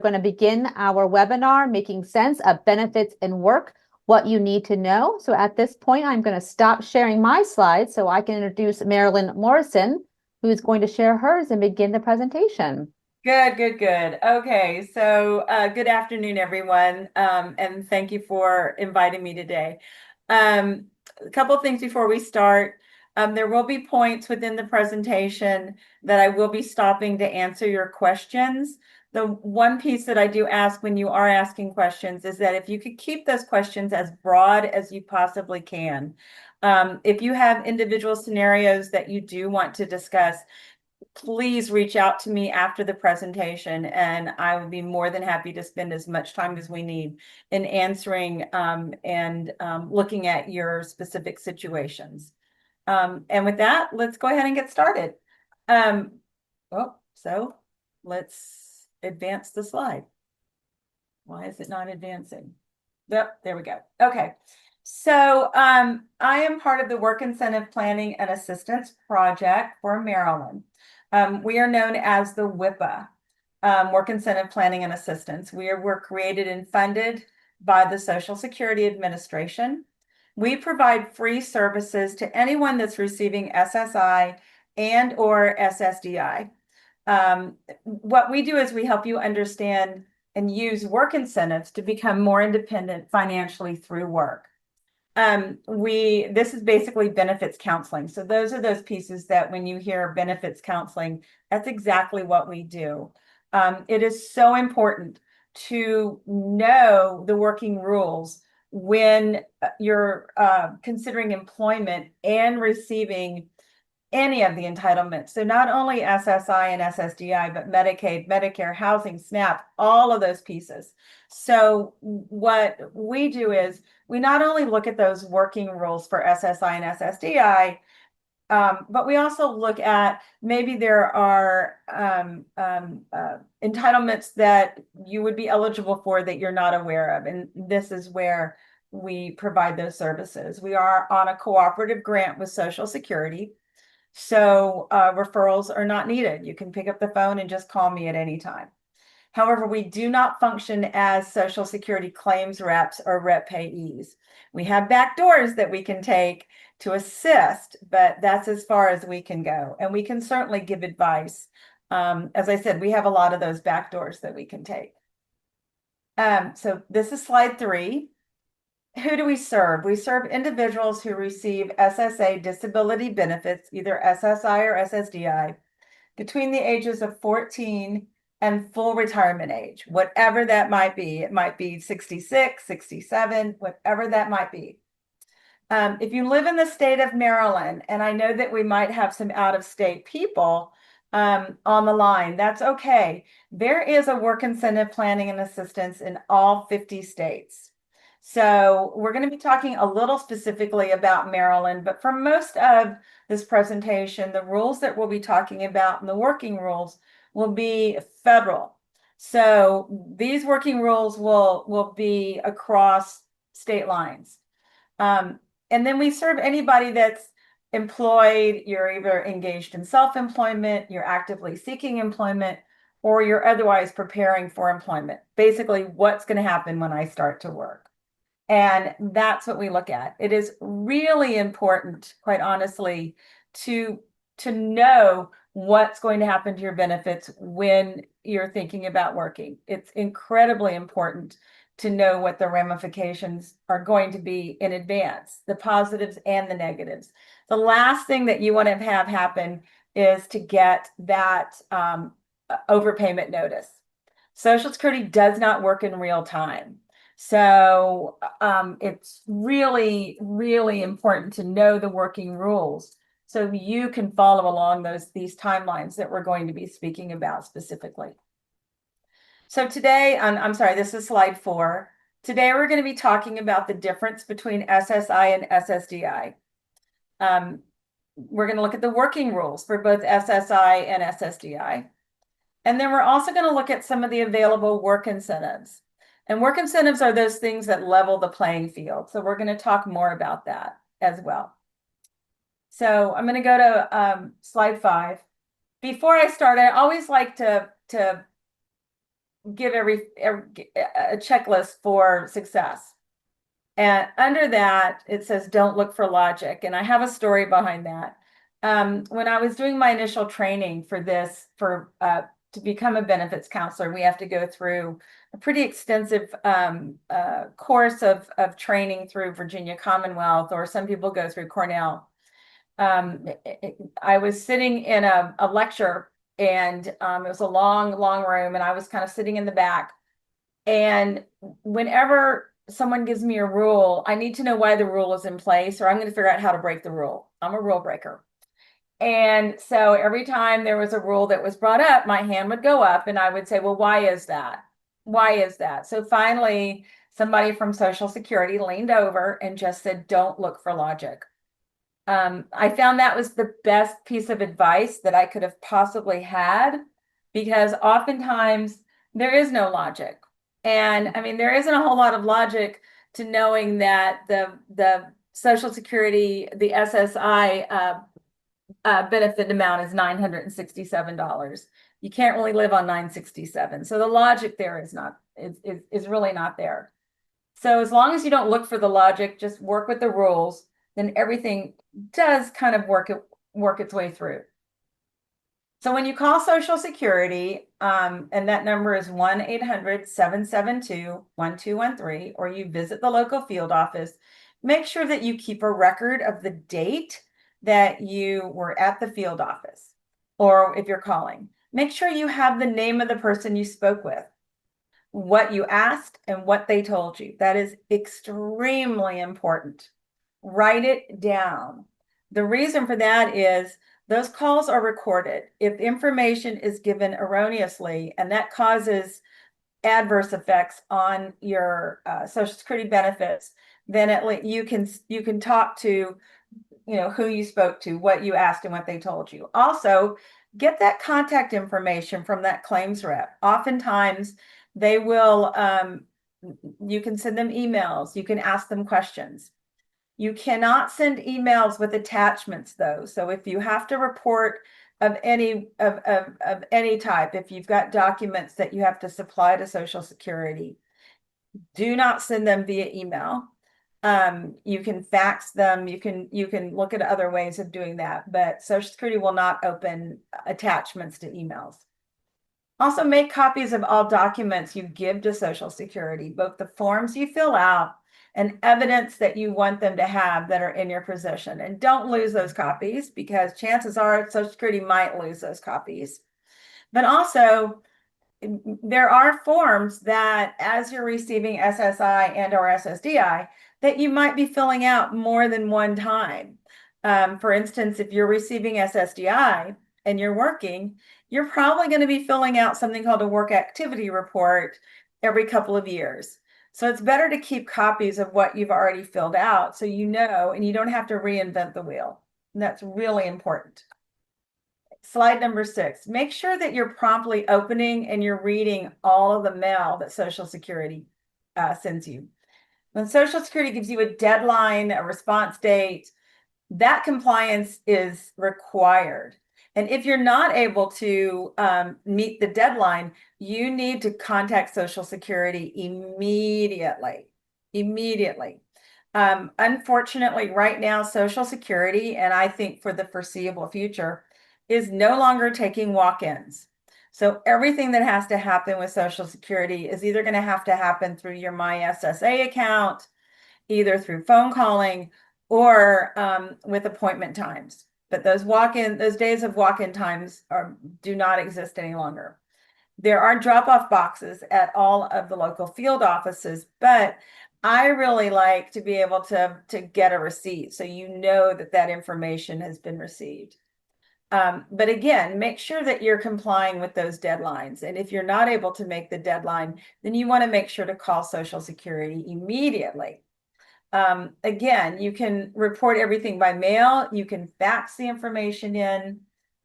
Going to begin our webinar, Making Sense of Benefits in Work, What You Need to Know. So at this point, I'm going to stop sharing my slides so I can introduce Marilyn Morrison, who's going to share hers and begin the presentation. Good. Okay, so good afternoon, everyone, and thank you for inviting me today. A couple of things before we start. There will be points within the presentation that I will be stopping to answer your questions. The one piece that I do ask when you are asking questions is that if you could keep those questions as broad as you possibly can. If you have individual scenarios that you do want to discuss, please reach out to me after the presentation, and I would be more than happy to spend as much time as we need in answering and looking at your specific situations. And with that, let's go ahead and get started. So let's advance the slide. Why is it not advancing? Yep, there we go. Okay. So I am part of the Work Incentive Planning and Assistance Project for Maryland. We are known as the WIPA, Work Incentive Planning and Assistance. We're created and funded by the Social Security Administration. We provide free services to anyone that's receiving SSI and or SSDI. What we do is we help you understand and use work incentives to become more independent financially through work. This is basically benefits counseling. So those are those pieces that when you hear benefits counseling, that's exactly what we do. It is so important to know the working rules when you're considering employment and receiving any of the entitlements. So not only SSI and SSDI, but Medicaid, Medicare, housing, SNAP, all of those pieces. So what we do is we not only look at those working rules for SSI and SSDI, but we also look at maybe there are entitlements that you would be eligible for that you're not aware of. And this is where we provide those services. We are on a cooperative grant with Social Security. So referrals are not needed. You can pick up the phone and just call me at any time. However, we do not function as Social Security claims reps or rep payees. We have back doors that we can take to assist, but that's as far as we can go. And we can certainly give advice. As I said, we have a lot of those back doors that we can take. So this is slide 3. Who do we serve? We serve individuals who receive SSA disability benefits, either SSI or SSDI, between the ages of 14 and full retirement age, whatever that might be. It might be 66, 67, whatever that might be. If you live in the state of Maryland, and I know that we might have some out-of-state people on the line, that's okay. There is a work incentive planning and assistance in all 50 states. So we're going to be talking a little specifically about Maryland, but for most of this presentation, the rules that we'll be talking about and the working rules will be federal. So these working rules will be across state lines. And then we serve anybody that's employed. You're either engaged in self-employment, you're actively seeking employment, or you're otherwise preparing for employment. Basically, what's going to happen when I start to work. And that's what we look at. It is really important, quite honestly, to know what's going to happen to your benefits when you're thinking about working. It's incredibly important to know what the ramifications are going to be in advance, the positives and the negatives. The last thing that you want to have happen is to get that overpayment notice. Social Security does not work in real time. So it's really, really important to know the working rules so you can follow along these timelines that we're going to be speaking about specifically. So today, I'm sorry, this is slide 4. Today we're going to be talking about the difference between SSI and SSDI. We're going to look at the working rules for both SSI and SSDI. And then we're also going to look at some of the available work incentives. And work incentives are those things that level the playing field. So we're going to talk more about that as well. So I'm going to go to slide 5. Before I start, I always like to give a checklist for success. And under that, it says, don't look for logic. And I have a story behind that. When I was doing my initial training for this, to become a benefits counselor, we have to go through a pretty extensive course of training through Virginia Commonwealth, or some people go through Cornell. I was sitting in a lecture, and it was a long room, and I was kind of sitting in the back. And whenever someone gives me a rule, I need to know why the rule is in place, or I'm going to figure out how to break the rule. I'm a rule breaker. And so every time there was a rule that was brought up, my hand would go up and I would say, well, why is that? Why is that? So finally, somebody from Social Security leaned over and just said, don't look for logic. I found that was the best piece of advice that I could have possibly had, because oftentimes there is no logic. And I mean, there isn't a whole lot of logic to knowing that the Social Security, the SSI benefit amount is $967. You can't really live on $967. So the logic there is really not there. So as long as you don't look for the logic, just work with the rules, then everything does kind of work its way through. So when you call Social Security, and that number is 1-800-772-1213, or you visit the local field office, make sure that you keep a record of the date that you were at the field office, or if you're calling. Make sure you have the name of the person you spoke with, what you asked, and what they told you. That is extremely important. Write it down. The reason for that is those calls are recorded. If information is given erroneously and that causes adverse effects on your Social Security benefits, then you can talk to who you spoke to, what you asked, and what they told you. Also, get that contact information from that claims rep. Oftentimes, they will. You can send them emails. You can ask them questions. You cannot send emails with attachments, though. So if you have to report of any type, if you've got documents that you have to supply to Social Security, do not send them via email. You can fax them. You can look at other ways of doing that, but Social Security will not open attachments to emails. Also, make copies of all documents you give to Social Security, both the forms you fill out and evidence that you want them to have that are in your possession. And don't lose those copies, because chances are Social Security might lose those copies. But also, there are forms that, as you're receiving SSI and or SSDI, that you might be filling out more than one time. For instance, if you're receiving SSDI and you're working, you're probably going to be filling out something called a work activity report every couple of years. So it's better to keep copies of what you've already filled out, so you know, and you don't have to reinvent the wheel. And that's really important. Slide number 6, make sure that you're promptly opening and you're reading all of the mail that Social Security sends you. When Social Security gives you a deadline, a response date, that compliance is required. And if you're not able to meet the deadline, you need to contact Social Security immediately. Unfortunately, right now, Social Security, and I think for the foreseeable future, is no longer taking walk-ins. So everything that has to happen with Social Security is either going to have to happen through your MySSA account, either through phone calling, or with appointment times. But those days of walk-in times do not exist any longer. There are drop-off boxes at all of the local field offices, but I really like to be able to get a receipt, so you know that information has been received. But again, make sure that you're complying with those deadlines. And if you're not able to make the deadline, then you want to make sure to call Social Security immediately. Again, you can report everything by mail. You can fax the information in.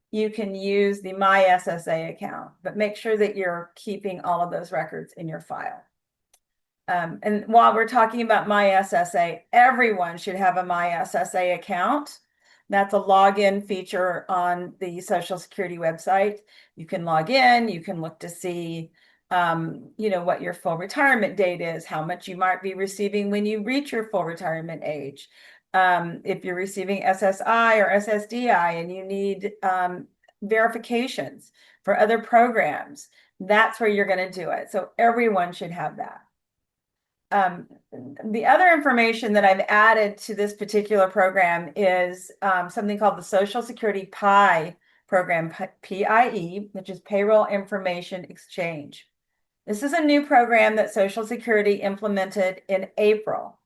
You can use the MySSA account, but make sure that you're keeping all of those records in your file. And while we're talking about MySSA, everyone should have a MySSA account. That's a login feature on the Social Security website. You can log in, you can look to see you know, what your full retirement date is, how much you might be receiving when you reach your full retirement age. If you're receiving SSI or SSDI and you need verifications for other programs, that's where you're going to do it. So everyone should have that. The other information that I've added to this particular program is something called the Social Security PIE program, PIE, which is Payroll Information Exchange. This is a new program that Social Security implemented in April.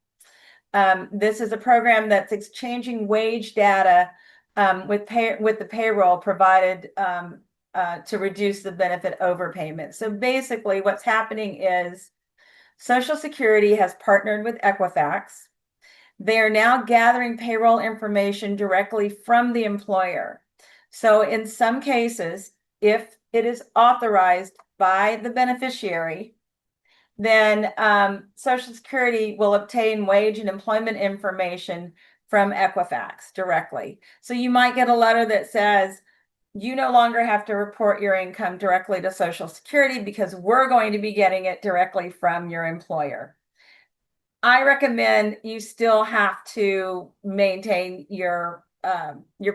This is a program that's exchanging wage data with the payroll provided to reduce the benefit overpayment. So basically what's happening is Social Security has partnered with Equifax. They are now gathering payroll information directly from the employer. So in some cases, if it is authorized by the beneficiary, then Social Security will obtain wage and employment information from Equifax directly. So you might get a letter that says, you no longer have to report your income directly to Social Security because we're going to be getting it directly from your employer. I recommend you still have to maintain your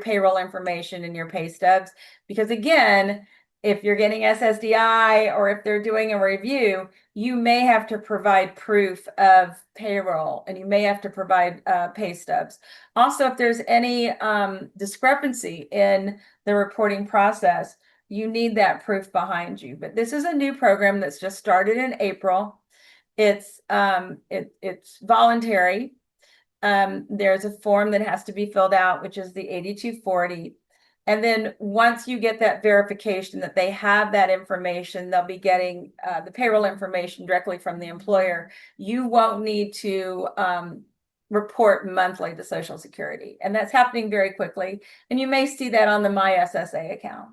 payroll information and your pay stubs, because again, if you're getting SSDI or if they're doing a review, you may have to provide proof of payroll and you may have to provide pay stubs. Also, if there's any discrepancy in the reporting process, you need that proof behind you. But this is a new program that's just started in April. It's voluntary. There's a form that has to be filled out, which is the 8240. And then once you get that verification that they have that information, they'll be getting the payroll information directly from the employer. You won't need to report monthly to Social Security. And that's happening very quickly. And you may see that on the My SSA account.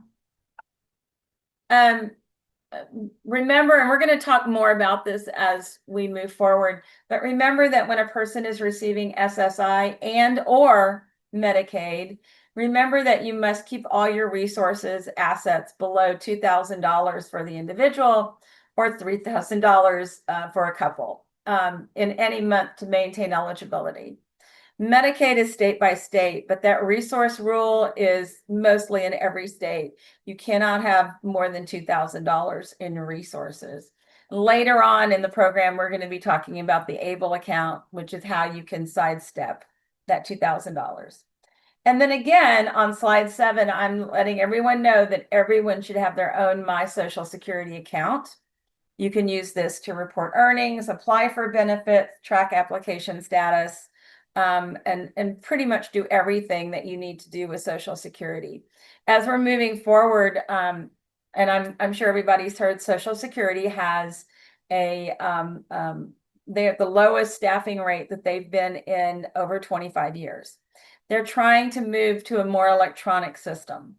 Remember, and we're going to talk more about this as we move forward, but remember that when a person is receiving SSI and or Medicaid, remember that you must keep all your resources, assets below $2,000 for the individual or $3,000 for a couple in any month to maintain eligibility. Medicaid is state by state, but that resource rule is mostly in every state. You cannot have more than $2,000 in resources. Later on in the program, we're going to be talking about the ABLE account, which is how you can sidestep that $2,000. And then again, on slide 7, I'm letting everyone know that everyone should have their own My Social Security account. You can use this to report earnings, apply for benefits, track application status, and pretty much do everything that you need to do with Social Security. As we're moving forward, and I'm sure everybody's heard, Social Security has they have the lowest staffing rate that they've been in over 25 years. They're trying to move to a more electronic system.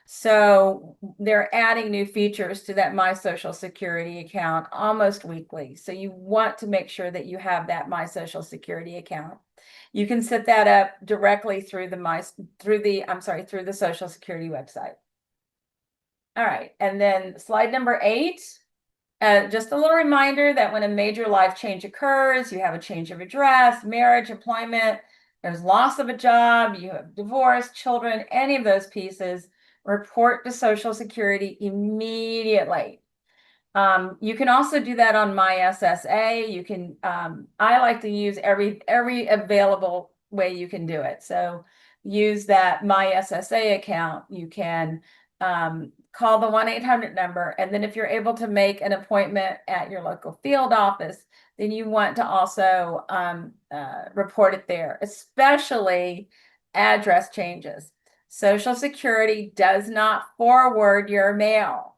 So they're adding new features to that My Social Security account almost weekly. So you want to make sure that you have that My Social Security account. You can set that up directly through the Social Security website. All right, and then slide number 8. Just a little reminder that when a major life change occurs, you have a change of address, marriage, employment, there's loss of a job, you have divorce, children, any of those pieces, report to Social Security immediately. You can also do that on My SSA. You can, I like to use every available way you can do it. So use that My SSA account. You can call the 1-800 number. And then if you're able to make an appointment at your local field office, then you want to also report it there, especially address changes. Social Security does not forward your mail.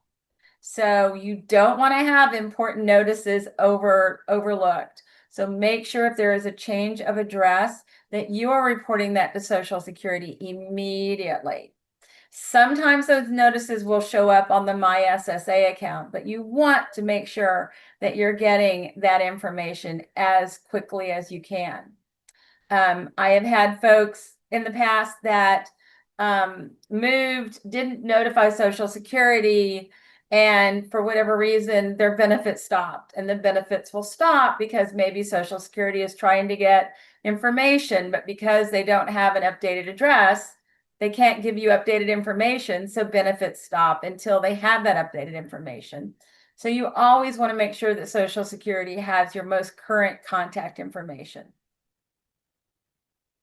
So you don't want to have important notices overlooked. So make sure if there is a change of address that you are reporting that to Social Security immediately. Sometimes those notices will show up on the My SSA account, but you want to make sure that you're getting that information as quickly as you can. I have had folks in the past that moved, didn't notify Social Security, and for whatever reason, their benefits stopped, and the benefits will stop because maybe Social Security is trying to get information, but because they don't have an updated address, they can't give you updated information, so benefits stop until they have that updated information. So you always want to make sure that Social Security has your most current contact information.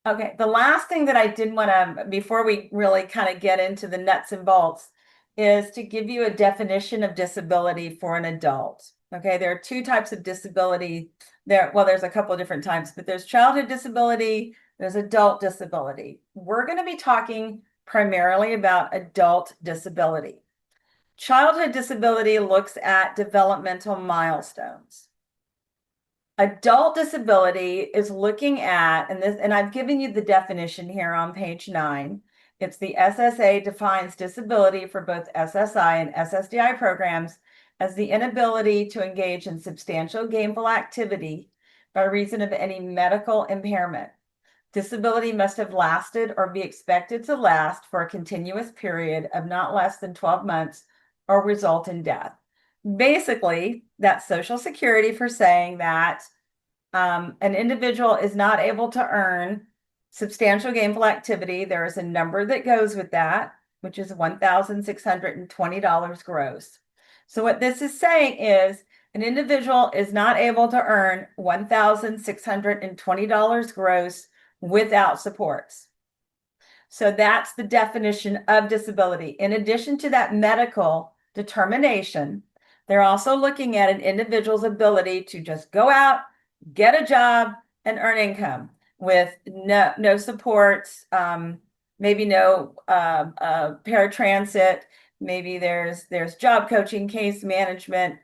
Okay, the last thing that I did want to, before we really kind of get into the nuts and bolts, is to give you a definition of disability for an adult. Okay, there are two types of disability. Well, there's a couple of different types, but there's childhood disability, there's adult disability. We're going to be talking primarily about adult disability. Childhood disability looks at developmental milestones. Adult disability is looking at, and I've given you the definition here on page 9. It's the SSA defines disability for both SSI and SSDI programs as the inability to engage in substantial gainful activity by reason of any medical impairment. Disability must have lasted or be expected to last for a continuous period of not less than 12 months or result in death. Basically, that's Social Security for saying that an individual is not able to earn substantial gainful activity. There is a number that goes with that, which is $1,620 gross. So what this is saying is an individual is not able to earn $1,620 gross without supports. So that's the definition of disability. In addition to that medical determination, they're also looking at an individual's ability to just go out, get a job, and earn income with no supports, maybe no paratransit, maybe there's job coaching, case management.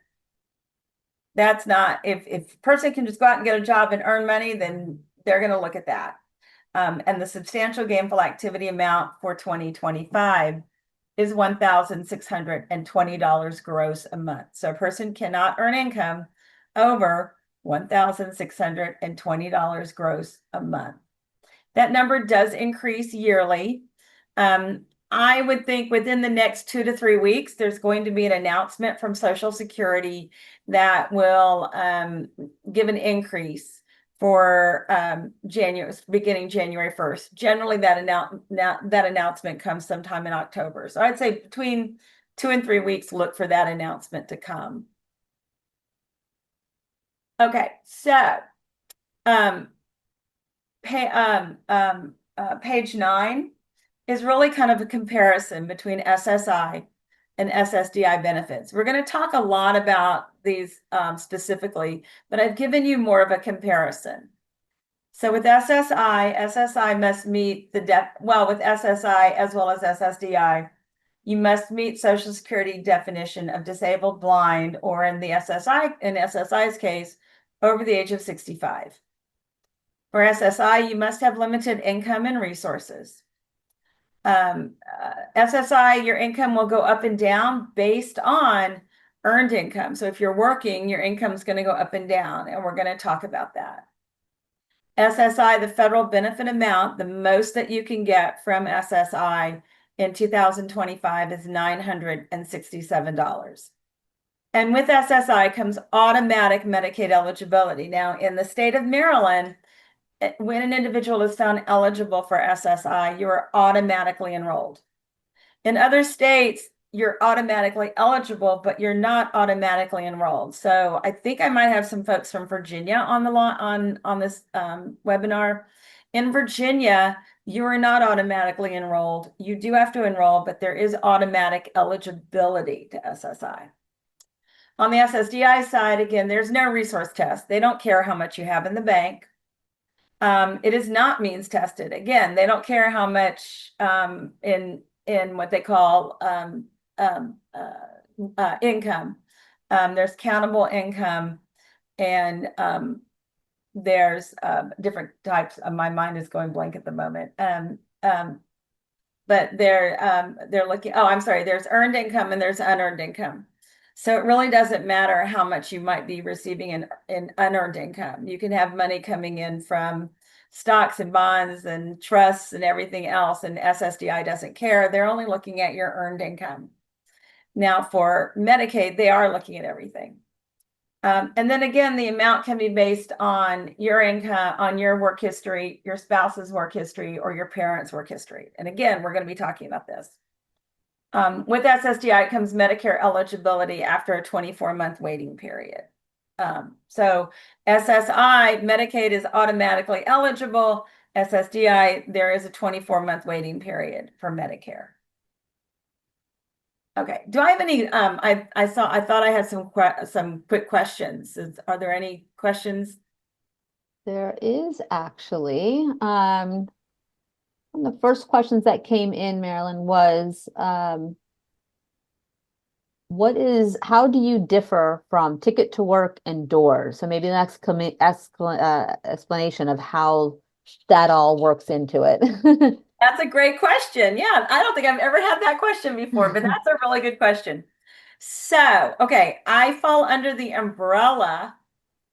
That's not, if a person can just go out and get a job and earn money, then they're going to look at that. And the substantial gainful activity amount for 2025 is $1,620 gross a month. So a person cannot earn income over $1,620 gross a month. That number does increase yearly. I would think within the next 2 to 3 weeks, there's going to be an announcement from Social Security that will give an increase for beginning January 1st. Generally, that announcement comes sometime in October. So I'd say between 2 and 3 weeks, look for that announcement to come. Okay, so page 9 is really kind of a comparison between SSI and SSDI benefits. We're going to talk a lot about these specifically, but I've given you more of a comparison. So with SSI must meet with SSI as well as SSDI, you must meet Social Security definition of disabled, blind, or in SSI's case, over the age of 65. For SSI, you must have limited income and resources. SSI, your income will go up and down based on earned income. So if you're working, your income is going to go up and down, and we're going to talk about that. SSI, the federal benefit amount, the most that you can get from SSI in 2025 is $967. And with SSI comes automatic Medicaid eligibility. Now, in the state of Maryland, when an individual is found eligible for SSI, you are automatically enrolled. In other states, you're automatically eligible, but you're not automatically enrolled. So I think I might have some folks from Virginia on this webinar. In Virginia, you are not automatically enrolled. You do have to enroll, but there is automatic eligibility to SSI. On the SSDI side, again, there's no resource test. They don't care how much you have in the bank. It is not means tested. Again, they don't care how much in what they call income. There's countable income, and there's different types. My mind is going blank at the moment. But they're looking. Oh, I'm sorry. There's earned income and there's unearned income. So it really doesn't matter how much you might be receiving in unearned income. You can have money coming in from stocks and bonds and trusts and everything else, and SSDI doesn't care. They're only looking at your earned income. Now for Medicaid, they are looking at everything. And then again, the amount can be based on your income, on your work history, your spouse's work history, or your parents' work history. And again, we're going to be talking about this. With SSDI comes Medicare eligibility after a 24-month waiting period. So SSI, Medicaid is automatically eligible. SSDI, there is a 24-month waiting period for Medicare. Okay, do I have any, I thought I had some quick questions. Are there any questions? There is actually, one of the first questions that came in, Marilyn, was, how do you differ from Ticket to Work and Doors? So maybe an explanation of how that all works into it. That's a great question. Yeah, I don't think I've ever had that question before, but that's a really good question. So, okay, I fall under the umbrella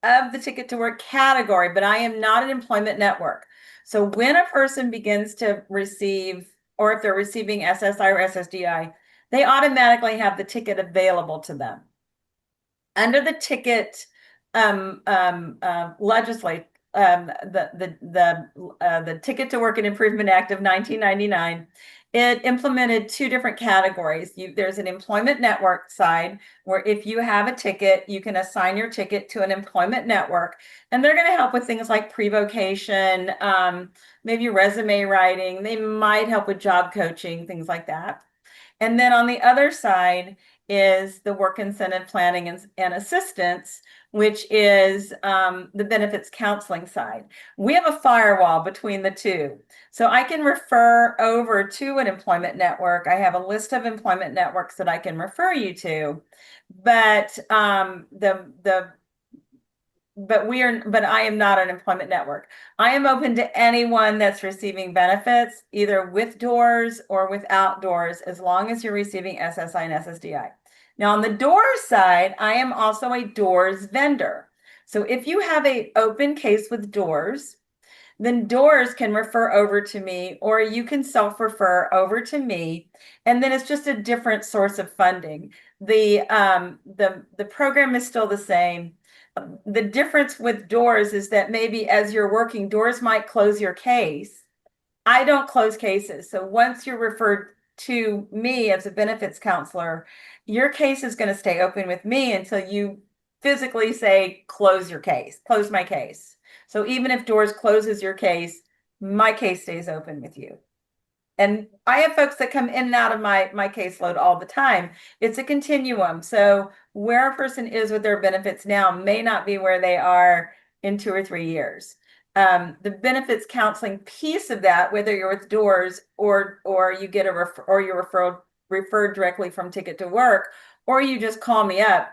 of the Ticket to Work category, but I am not an employment network. So when a person begins to receive, or if they're receiving SSI or SSDI, they automatically have the ticket available to them. Under the ticket legislate the Ticket to Work and Improvement Act of 1999, it implemented two different categories. There's an employment network side where if you have a ticket, you can assign your ticket to an employment network, and they're going to help with things like pre-vocation, maybe resume writing. They might help with job coaching, things like that. And then on the other side is the work incentive planning and assistance, which is the benefits counseling side. We have a firewall between the two. So I can refer over to an employment network. I have a list of employment networks that I can refer you to, but but I am not an employment network. I am open to anyone that's receiving benefits, either with doors or without doors, as long as you're receiving SSI and SSDI. Now, on the doors side, I am also a doors vendor. So if you have an open case with doors, then doors can refer over to me, or you can self-refer over to me, and then it's just a different source of funding. The program is still the same. The difference with doors is that maybe as you're working, doors might close your case. I don't close cases. So once you're referred to me as a benefits counselor, your case is going to stay open with me until you physically say, close your case, close my case. So even if doors closes your case, my case stays open with you. And I have folks that come in and out of my caseload all the time. It's a continuum. So where a person is with their benefits now may not be where they are in 2 or 3 years. The benefits counseling piece of that, whether you're with doors or you get or you're referred directly from Ticket to Work, or you just call me up,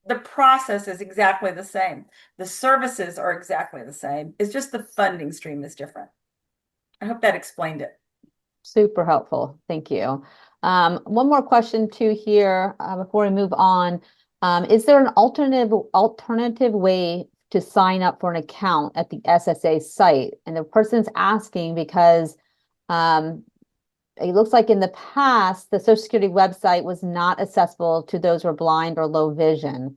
the process is exactly the same. The services are exactly the same. It's just the funding stream is different. I hope that explained it. Super helpful. Thank you. One more question too here before we move on. Is there an alternative way to sign up for an account at the SSA site? And the person's asking because it looks like in the past, the Social Security website was not accessible to those who are blind or low vision.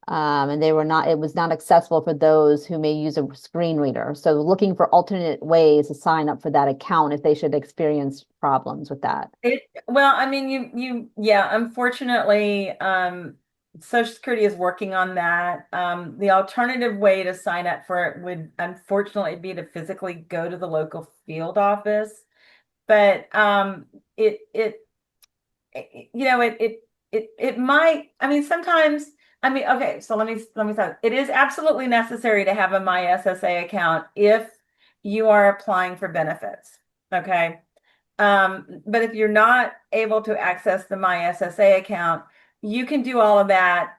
And it was not accessible for those who may use a screen reader. So looking for alternate ways to sign up for that account if they should experience problems with that. Well, I mean, yeah, unfortunately, Social Security is working on that. The alternative way to sign up for it would unfortunately be to physically go to the local field office. But it might, I mean, sometimes, I mean, okay, so let me start. It is absolutely necessary to have a My SSA account if you are applying for benefits. Okay. But if you're not able to access the My SSA account, you can do all of that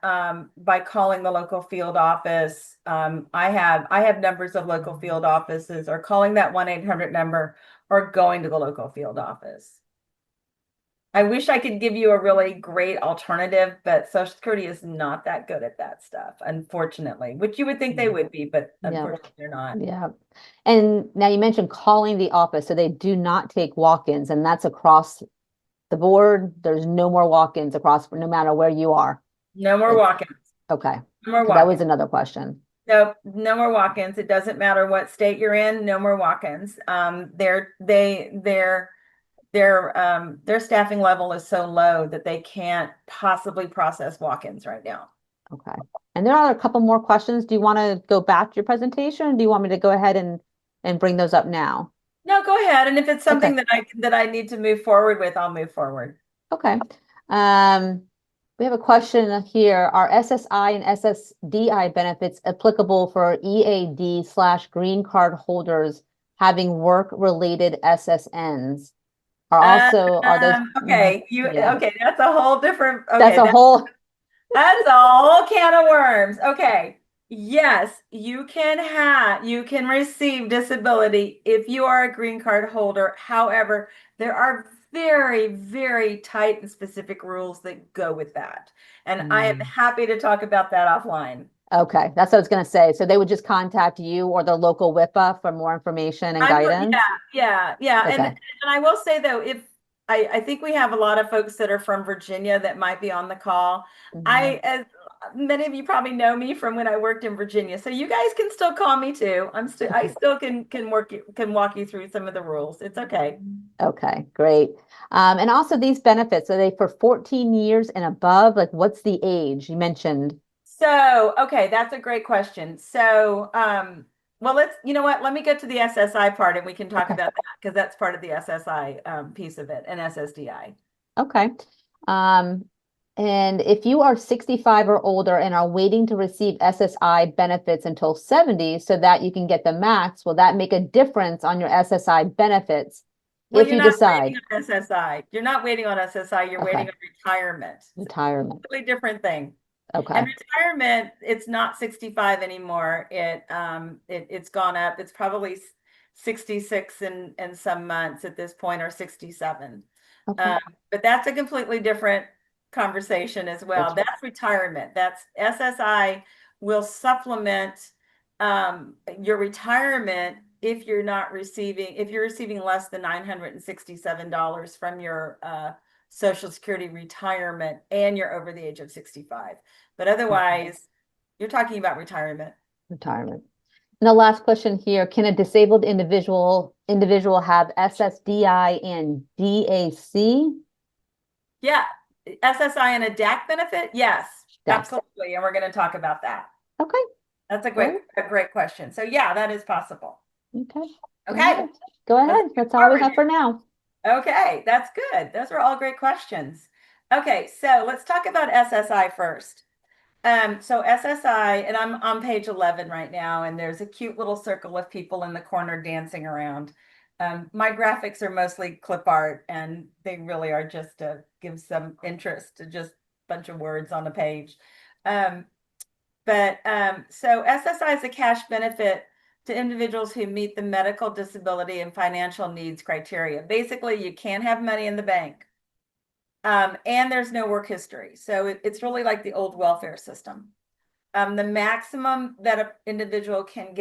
by calling the local field office. I have numbers of local field offices, or calling that 1-800 number, or going to the local field office. I wish I could give you a really great alternative, but Social Security is not that good at that stuff, unfortunately, which you would think they would be, but unfortunately they're not. Yeah. And now you mentioned calling the office, so they do not take walk-ins, and that's across the board, there's no more walk-ins across, no matter where you are. No more It's walk-ins. okay. No more 'Cause that was walk-ins. another question. No, no more walk-ins. It doesn't matter what state you're in, no more walk-ins. Their staffing level is so low that they can't possibly process walk-ins right now. Okay. And there are a couple more questions. Do you want to go back to your presentation? Or do you want me to go ahead and bring those up now? No, go ahead. And if it's Okay. something that I need to move forward with, I'll move forward. Okay. We have a question here. Are SSI and SSDI benefits applicable for EAD/green card holders having work-related SSNs? Are those, Okay, yeah, okay, that's a whole different, that's okay, a whole, that's a whole can of worms. Okay. Yes, you can receive disability if you are a green card holder. However, there are very, very tight and specific rules that go with that. And I am happy to talk about that offline. okay, that's what I was gonna say. So they would just contact you or the local WIPA for more information and guidance? Yeah. Okay. And I will say though, if I think we have a lot of folks that are from Virginia that might be on the call. Mhm. As many of you probably know me from when I worked in Virginia, so you guys can still call me too. I still can walk you through some of the rules. It's okay. Okay, great. And also these benefits, are they for 14 years and above? Like what's the age you mentioned? So, okay, that's a great question. So, well, you know what? Let me get to the SSI part and we can talk Okay. about that because that's part of the SSI piece of it and SSDI. Okay. Um, and if you are 65 or older and are waiting to receive SSI benefits until 70 so that you can get the max, will that make a difference on your SSI benefits Well, if you're you not decide? waiting on SSI. You're not waiting on SSI. You're waiting Okay, on retirement. It's a retirement. completely different thing. And Okay. retirement, it's not 65 anymore. It's gone up. It's probably 66 in some months at this point, or 67. Okay. Um, but that's a completely different conversation as well. That's That's retirement. That's SSI will supplement your retirement if you're receiving less than $967 from your Social Security retirement and you're over the age of 65. But otherwise, you're talking about retirement. retirement. And the last question here, can a disabled individual have SSDI and DAC? Yeah, SSI and a DAC benefit? Yes, Yes. absolutely. And we're going to talk about that. Okay, That's great. a great question. So yeah, that is possible. Okay. Go Okay, ahead. Go let's ahead. move That's all we forward have for here. now. Okay, that's good. Those are all great questions. Okay, so let's talk about SSI first. So SSI, and I'm on page 11 right now, and there's a cute little circle of people in the corner dancing around. My graphics are mostly clip art, and they really are just to give some interest to just a bunch of words on a page. Um, so SSI is a cash benefit to individuals who meet the medical, disability, and financial needs criteria. Basically, you can't have money in the bank. And there's no work history. So it's really like the old welfare system. The maximum that an individual can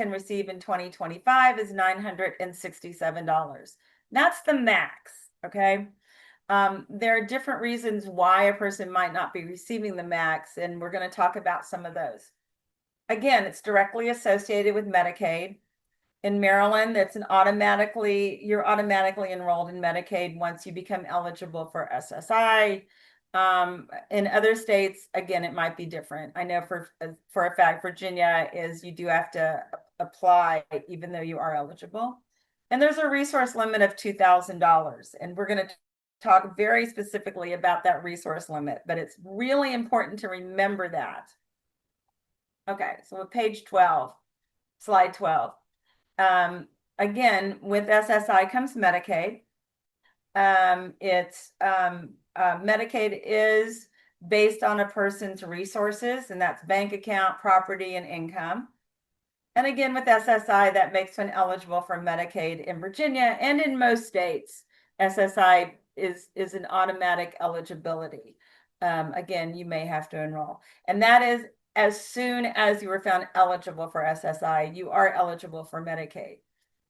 receive in 2025 is $967. That's the max, okay? There are different reasons why a person might not be receiving the max, and we're going to talk about some of those. Again, it's directly associated with Medicaid. In Maryland, you're automatically enrolled in Medicaid once you become eligible for SSI. In other states, again, it might be different. I know for a fact, Virginia is you do have to apply even though you are eligible. And there's a resource limit of $2,000. And we're going to talk very specifically about that resource limit, but it's really important to remember that. Okay, so with page 12, slide 12. Again, with SSI comes Medicaid. Medicaid is based on a person's resources, and that's bank account, property, and income. And again, with SSI, that makes one eligible for Medicaid in Virginia and in most states. SSI is an automatic eligibility. Again, you may have to enroll. And that is as soon as you were found eligible for SSI, you are eligible for Medicaid.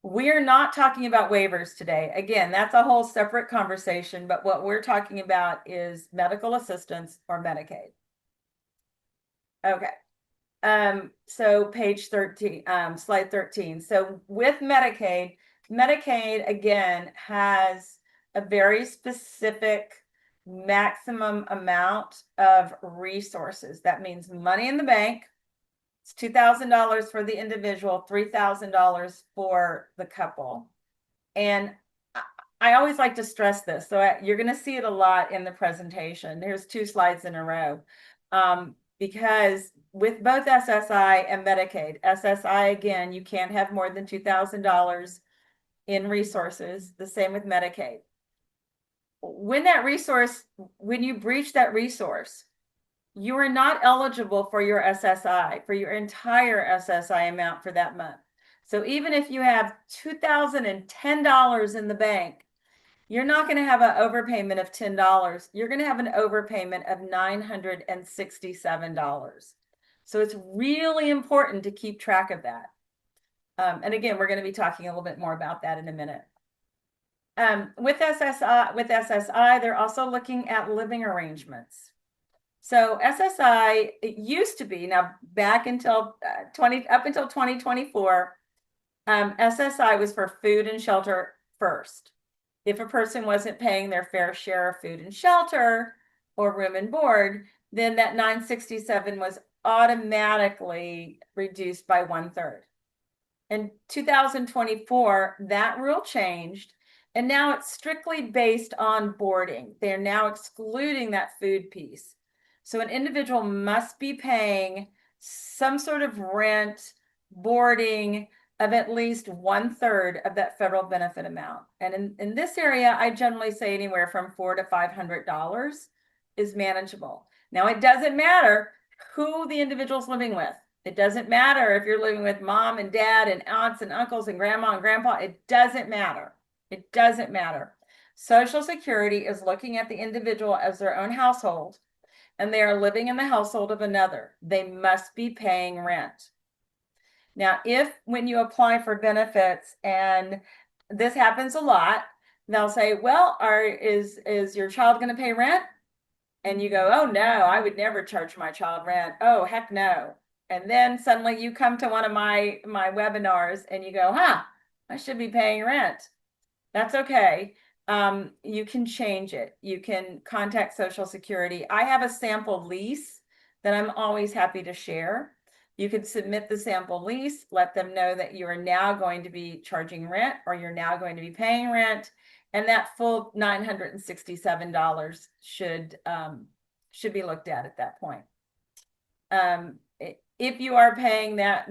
We're not talking about waivers today. Again, that's a whole separate conversation, but what we're talking about is medical assistance or Medicaid. Okay. So page 13, slide 13. So with Medicaid, Medicaid again has a very specific maximum amount of resources. That means money in the bank. It's $2,000 for the individual, $3,000 for the couple. And I always like to stress this. So you're going to see it a lot in the presentation. There's 2 slides in a row. Because with both SSI and Medicaid, SSI, again, you can't have more than $2,000 in resources. The same with Medicaid. When you breach that resource, you are not eligible for your SSI, for your entire SSI amount for that month. So even if you have $2,010 in the bank, you're not going to have an overpayment of $10. You're going to have an overpayment of $967. So it's really important to keep track of that. And again, we're going to be talking a little bit more about that in a minute. With SSI, they're also looking at living arrangements. So SSI, it used to be, now back until up until 2024, SSI was for food and shelter first. If a person wasn't paying their fair share of food and shelter or room and board, then that 967 was automatically reduced by 1/3. In 2024, that rule changed, and now it's strictly based on boarding. They're now excluding that food piece. So an individual must be paying some sort of rent, boarding of at least 1/3 of that federal benefit amount. And in this area, I generally say anywhere from $400 to $500 is manageable. Now, it doesn't matter who the individual's living with. It doesn't matter if you're living with mom and dad and aunts and uncles and grandma and grandpa. It doesn't matter. It doesn't matter. Social Security is looking at the individual as their own household, and they are living in the household of another. They must be paying rent. Now, when you apply for benefits, and this happens a lot, they'll say, well, is your child going to pay rent? And you go, oh, no, I would never charge my child rent. Oh, heck no. And then suddenly you come to one of my webinars and you go, I should be paying rent. That's okay. You can change it. You can contact Social Security. I have a sample lease that I'm always happy to share. You could submit the sample lease, let them know that you are now going to be charging rent or you're now going to be paying rent. And that full $967 should be looked at that point. If you are paying that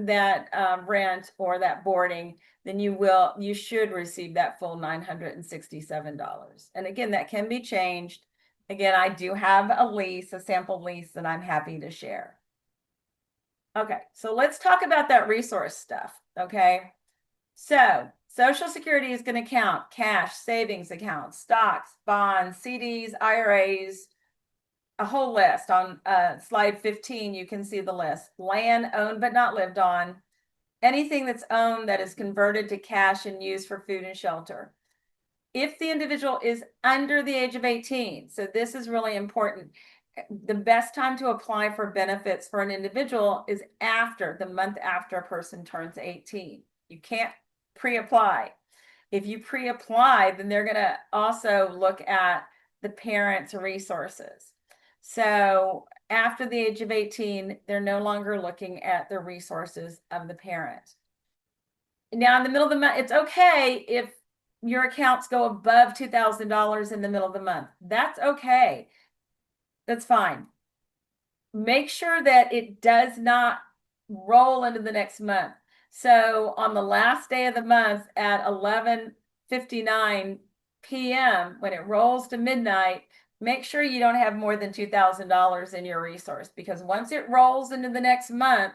rent or that boarding, then you should receive that full $967. And again, that can be changed. Again, I do have a sample lease that I'm happy to share. Okay, so let's talk about that resource stuff, okay? So Social Security is going to count cash, savings accounts, stocks, bonds, CDs, IRAs, a whole list. On slide 15, you can see the list. Land owned but not lived on, anything that's owned that is converted to cash and used for food and shelter. If the individual is under the age of 18, so this is really important, the best time to apply for benefits for an individual is the month after a person turns 18. You can't pre-apply. If you pre-apply, then they're going to also look at the parent's resources. So after the age of 18, they're no longer looking at the resources of the parent. Now, in the middle of the month, it's okay if your accounts go above $2,000 in the middle of the month. That's okay. That's fine. Make sure that it does not roll into the next month. So on the last day of the month at 11:59 p.m., when it rolls to midnight, make sure you don't have more than $2,000 in your resource, because once it rolls into the next month,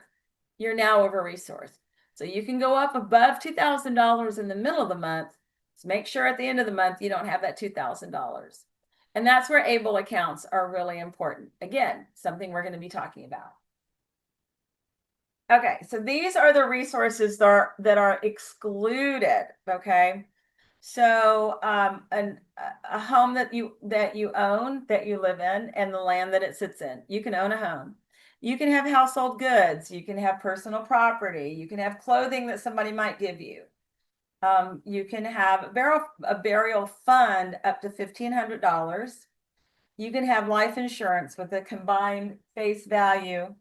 you're now over-resourced. So you can go up above $2,000 in the middle of the month. So make sure at the end of the month, you don't have that $2,000. And that's where ABLE accounts are really important. Again, something we're going to be talking about. Okay, so these are the resources that are excluded, okay? So a home that you own, that you live in, and the land that it sits in. You can own a home. You can have household goods, you can have personal property, you can have clothing that somebody might give you. You can have a burial fund up to $1,500. You can have life insurance with a combined face value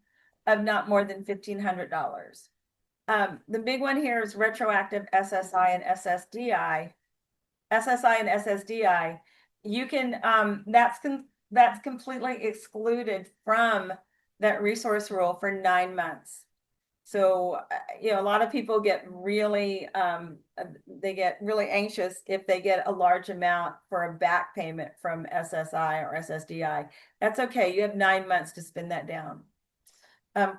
of not more than $1,500. The big one here is retroactive SSI and SSDI. SSI and SSDI, you can, that's completely excluded from that resource rule for 9 months. So, a lot of people get really, they get really anxious if they get a large amount for a back payment from SSI or SSDI. That's okay. You have 9 months to spend that down.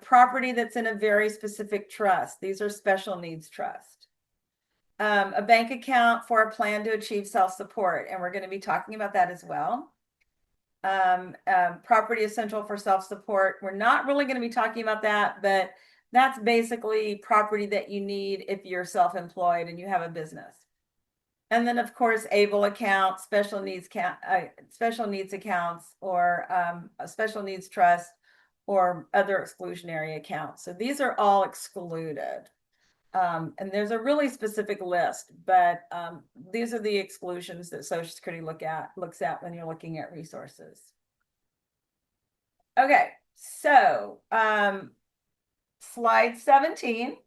Property that's in a very specific trust. These are special needs trust. A bank account for a plan to achieve self-support, and we're going to be talking about that as well. Property essential for self-support. We're not really going to be talking about that, but that's basically property that you need if you're self-employed and you have a business. And then, of course, ABLE accounts, special needs accounts, or a special needs trust, or other exclusionary accounts. So these are all excluded. And there's a really specific list, but these are the exclusions that Social Security looks at when you're looking at resources. Okay, so slide 17.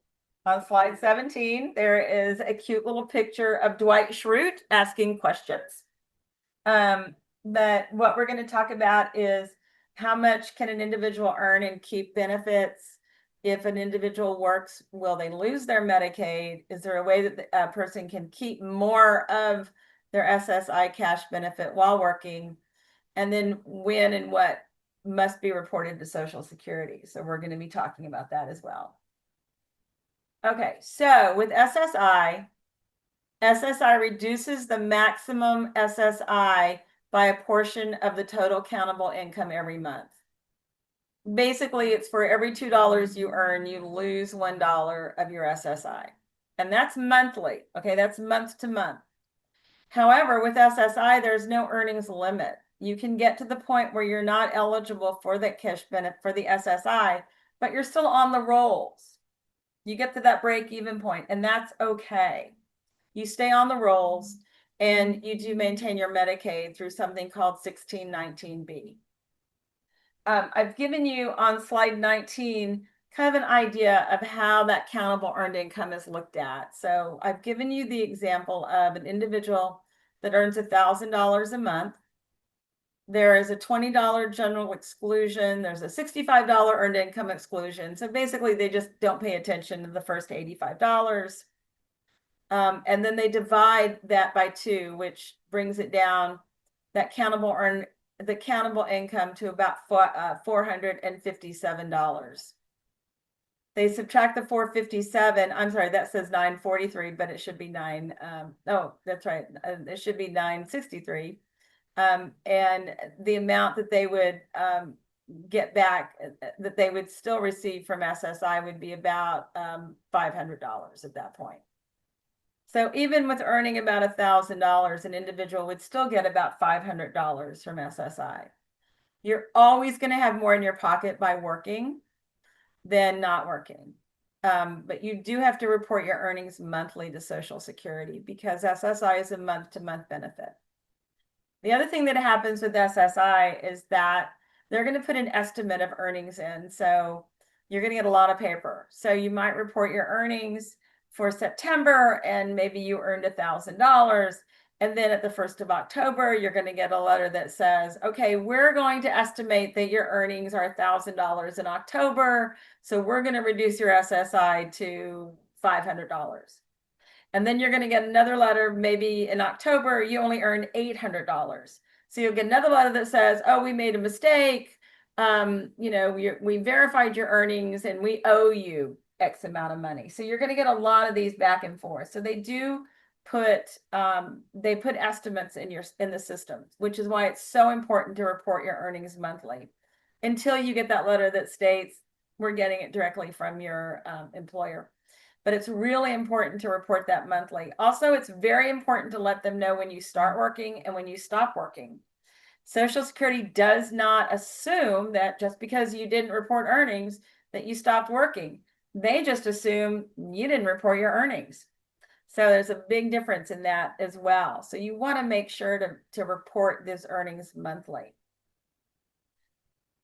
On slide 17, there is a cute little picture of Dwight Schrute asking questions. But what we're going to talk about is how much can an individual earn and keep benefits? If an individual works, will they lose their Medicaid? Is there a way that a person can keep more of their SSI cash benefit while working? And then when and what must be reported to Social Security. So we're going to be talking about that as well. Okay, so with SSI reduces the maximum SSI by a portion of the total countable income every month. Basically, it's for every $2 you earn, you lose $1 of your SSI. And that's monthly. Okay, that's month to month. However, with SSI, there's no earnings limit. You can get to the point where you're not eligible for that cash benefit for the SSI, but you're still on the rolls. You get to that break-even point, and that's okay. You stay on the rolls, and you do maintain your Medicaid through something called 1619B. I've given you on slide 19 kind of an idea of how that countable earned income is looked at. So I've given you the example of an individual that earns $1,000 a month. There is a $20 general exclusion. There's a $65 earned income exclusion. So basically, they just don't pay attention to the first $85. And then they divide that by 2, which brings it down, the countable income to about $457. They subtract the 457. I'm sorry, that says 943, but it should be that's right. It should be 963. And the amount that they would get back, that they would still receive from SSI, would be about $500 at that point. So even with earning about $1,000, an individual would still get about $500 from SSI. You're always going to have more in your pocket by working than not working. But you do have to report your earnings monthly to Social Security, because SSI is a month-to-month benefit. The other thing that happens with SSI is that they're going to put an estimate of earnings in. So you're going to get a lot of paper. So you might report your earnings for September, and maybe you earned $1,000. And then at the 1st of October, you're going to get a letter that says, okay, we're going to estimate that your earnings are $1,000 in October. So we're going to reduce your SSI to $500. And then you're going to get another letter, maybe in October, you only earned $800. So you'll get another letter that says, oh, we made a mistake. We verified your earnings and we owe you X amount of money. So you're going to get a lot of these back and forth. So they do put estimates in the system, which is why it's so important to report your earnings monthly until you get that letter that states we're getting it directly from your employer. But it's really important to report that monthly. Also, it's very important to let them know when you start working and when you stop working. Social Security does not assume that just because you didn't report earnings that you stopped working. They just assume you didn't report your earnings. So there's a big difference in that as well. So you want to make sure to report this earnings monthly.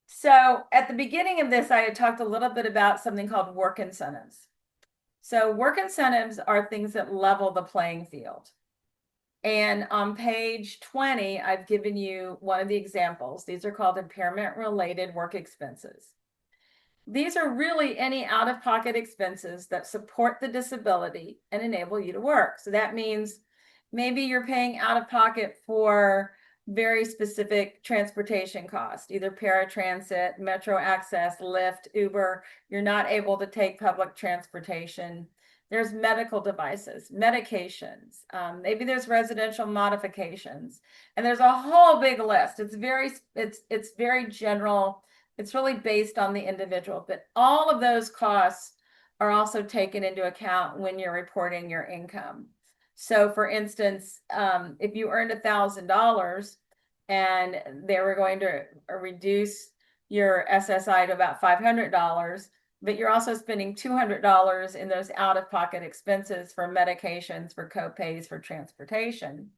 So at the beginning of this, I had talked a little bit about something called work incentives. So work incentives are things that level the playing field. And on page 20, I've given you one of the examples. These are called impairment-related work expenses. These are really any out-of-pocket expenses that support the disability and enable you to work. So that means maybe you're paying out of pocket for very specific transportation costs, either paratransit, metro access, Lyft, Uber. You're not able to take public transportation. There's medical devices, medications. Maybe there's residential modifications, and there's a whole big list. It's very general. It's really based on the individual, but all of those costs are also taken into account when you're reporting your income. So for instance, if you earned $1,000 and they were going to reduce your SSI to about $500, but you're also spending $200 in those out-of-pocket expenses for medications, for co-pays, for transportation.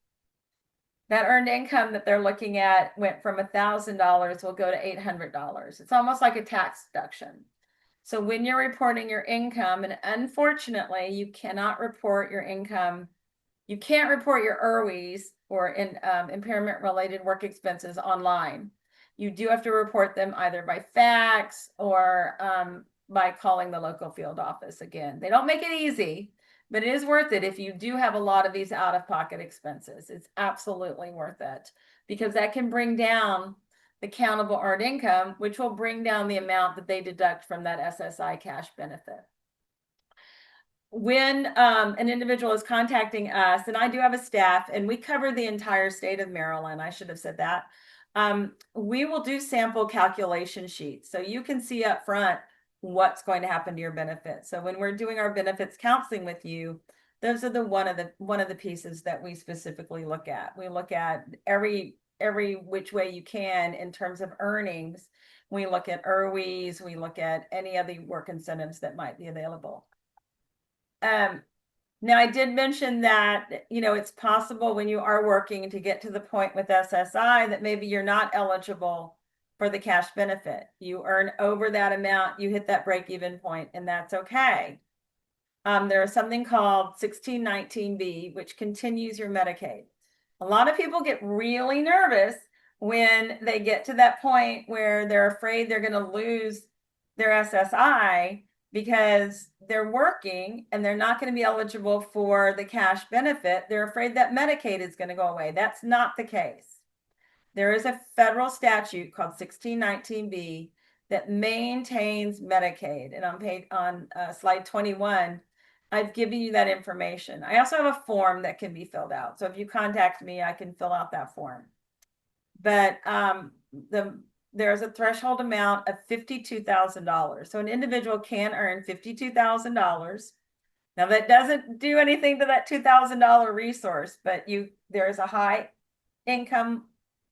That earned income that they're looking at went from $1,000 will go to $800. It's almost like a tax deduction. So when you're reporting your income, and unfortunately, you cannot report your income, you can't report your IRWs or impairment-related work expenses online. You do have to report them either by fax or by calling the local field office again. They don't make it easy, but it is worth it if you do have a lot of these out-of-pocket expenses. It's absolutely worth it because that can bring down the countable earned income, which will bring down the amount that they deduct from that SSI cash benefit. When an individual is contacting us, and I do have a staff, and we cover the entire state of Maryland, I should have said that, we will do sample calculation sheets. So you can see up front what's going to happen to your benefits. So when we're doing our benefits counseling with you, those are one of the pieces that we specifically look at. We look at every which way you can in terms of earnings. We look at IRWs, we look at any other work incentives that might be available. Now I did mention that, it's possible when you are working to get to the point with SSI that maybe you're not eligible for the cash benefit. You earn over that amount, you hit that break-even point, and that's okay. There is something called 1619B, which continues your Medicaid. A lot of people get really nervous when they get to that point where they're afraid they're going to lose their SSI because they're working and they're not going to be eligible for the cash benefit. They're afraid that Medicaid is going to go away. That's not the case. There is a federal statute called 1619B that maintains Medicaid. And on slide 21, I've given you that information. I also have a form that can be filled out. So if you contact me, I can fill out that form. But there's a threshold amount of $52,000. So an individual can earn $52,000. Now that doesn't do anything to that $2,000 resource, but there's a high income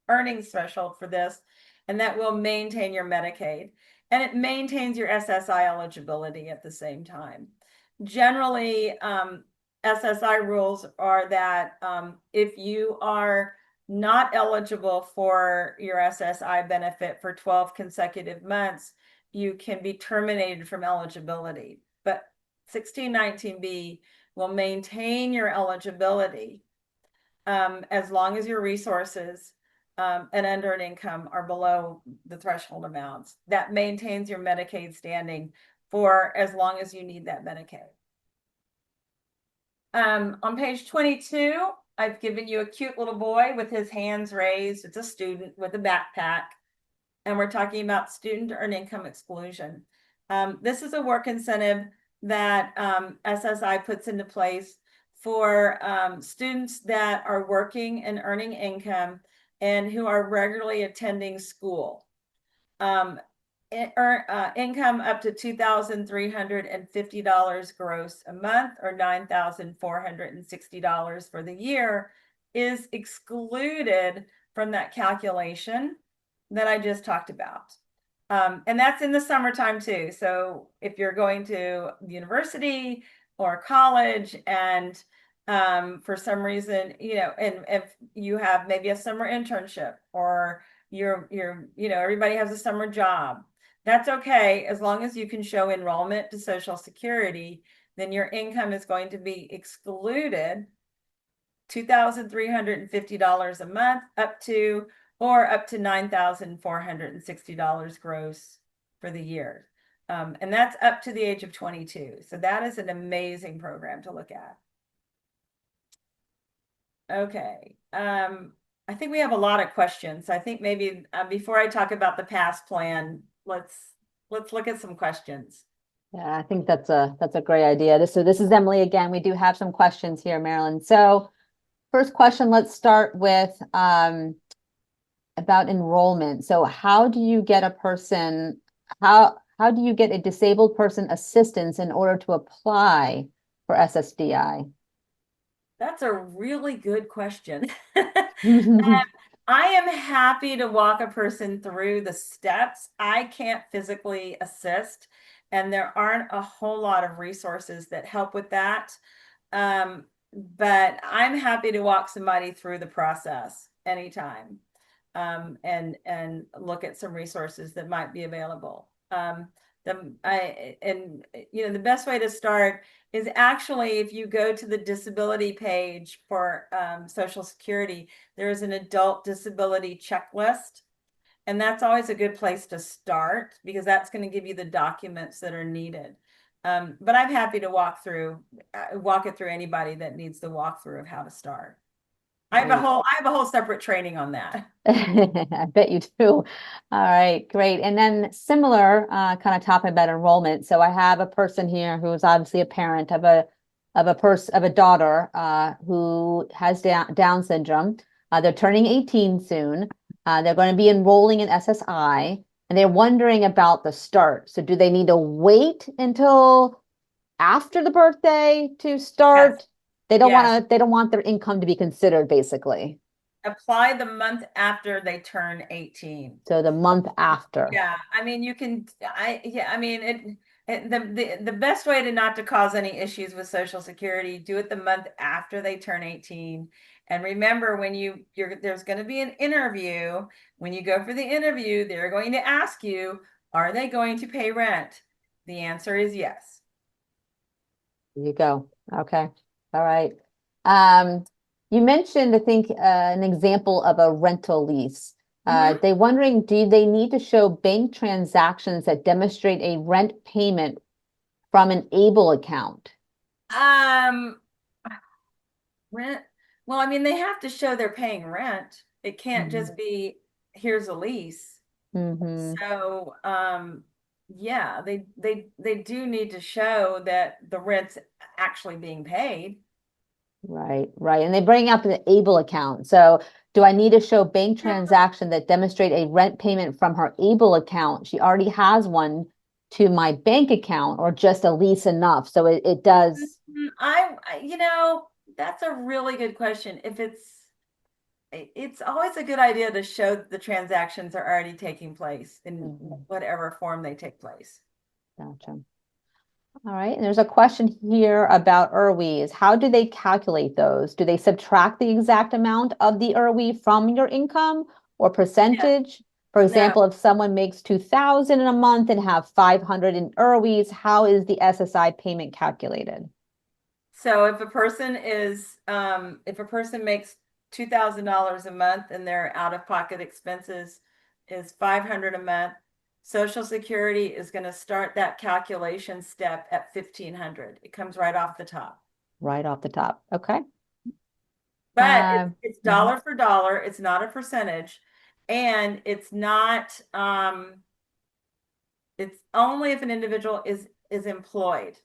earnings threshold for this, and that will maintain your Medicaid. And it maintains your SSI eligibility at the same time. Generally, SSI rules are that if you are not eligible for your SSI benefit for 12 consecutive months, you can be terminated from eligibility. But 1619B will maintain your eligibility as long as your resources and unearned income are below the threshold amounts. That maintains your Medicaid standing for as long as you need that Medicaid. On page 22, I've given you a cute little boy with his hands raised. It's a student with a backpack. And we're talking about student earned income exclusion. This is a work incentive that SSI puts into place for students that are working and earning income and who are regularly attending school. income up to $2,350 gross a month or $9,460 for the year is excluded from that calculation that I just talked about. And that's in the summertime too. So if you're going to university or college and for some reason, and if you have maybe a summer internship or everybody has a summer job, that's okay. As long as you can show enrollment to Social Security, then your income is going to be excluded $2,350 a month up to $9,460 gross for the year. And that's up to the age of 22. So that is an amazing program to look at. Okay. I think we have a lot of questions. I think maybe before I talk about the past plan, let's look at some questions. Yeah, I think that's a great idea. So this is Emily again. We do have some questions here, Marilyn. So first question, let's start with about enrollment. So how do you get a person, how do you get a disabled person assistance in order to apply for SSDI? That's a really good question. I am happy to walk a person through the steps. I can't physically assist, and there aren't a whole lot of resources that help with that. But I'm happy to walk somebody through the process anytime, and look at some resources that might be available. The best way to start is actually if you go to the disability page for Social Security, there is an adult disability checklist. And that's always a good place to start because that's going to give you the documents that are needed. But I'm happy to walk it through anybody that needs the walkthrough of how to start. I have a whole separate training on that. I bet you do. All right, great. And then similar kind of topic about enrollment. So I have a person here who's obviously a parent of a daughter who has Down syndrome. They're turning 18 soon. They're going to be enrolling in SSI, and they're wondering about the start. So do they need to wait until after the birthday to start? Yes. They don't Yes. want to, they don't want their income to be considered, basically. Apply the month after they turn 18. So the month after. Yeah, I mean, the best way to not to cause any issues with Social Security, do it the month after they turn 18. And remember, when there's going to be an interview. When you go for the interview, they're going to ask you, are they going to pay rent? The answer is yes. There you go. Okay. All right. You mentioned, I think, an example of a rental lease. They're wondering, do they need to show bank transactions that demonstrate a rent payment from an ABLE account? Rent. Well, I mean, they have to show they're paying rent. It can't just be, here's a lease. So, yeah, they do need to show that the rent's actually being paid. Right, right. And they bring up the ABLE account. So do I need to show bank transaction that demonstrate a rent payment from her ABLE account? She already has one to my bank account, or just a lease enough? So it does. That's a really good question. It's always a good idea to show that the transactions are already taking place in whatever form they take place. Gotcha. All right. And there's a question here about IRWs. How do they calculate those? Do they subtract the exact amount of the IRW from your income or percentage? For example, if someone makes 2,000 in a month and have 500 in IRWs, how is the SSI payment calculated? So if a person makes $2,000 a month and their out-of-pocket expenses is 500 a month, Social Security is going to start that calculation step at 1,500. It comes right off the top. Right off the top. Okay. But it's dollar for dollar. It's not a percentage. And it's not, it's only if an individual is employed.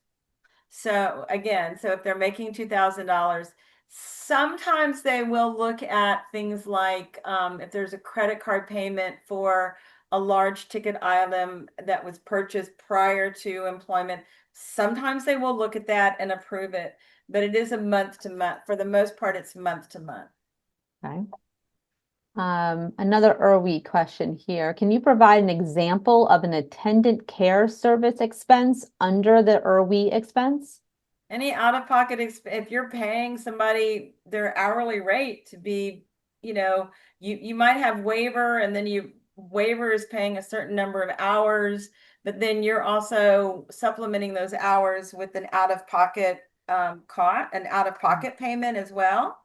So again, if they're making $2,000, sometimes they will look at things like if there's a credit card payment for a large ticket item that was purchased prior to employment, sometimes they will look at that and approve it, but it is a month to month. For the most part, it's month to month. Okay. Another ERWI question here. Can you provide an example of an attendant care service expense under the ERWI expense? Any out-of-pocket if you're paying somebody their hourly rate to be, you might have waiver, and then waiver is paying a certain number of hours, but then you're also supplementing those hours with an out-of-pocket an out-of-pocket payment as well.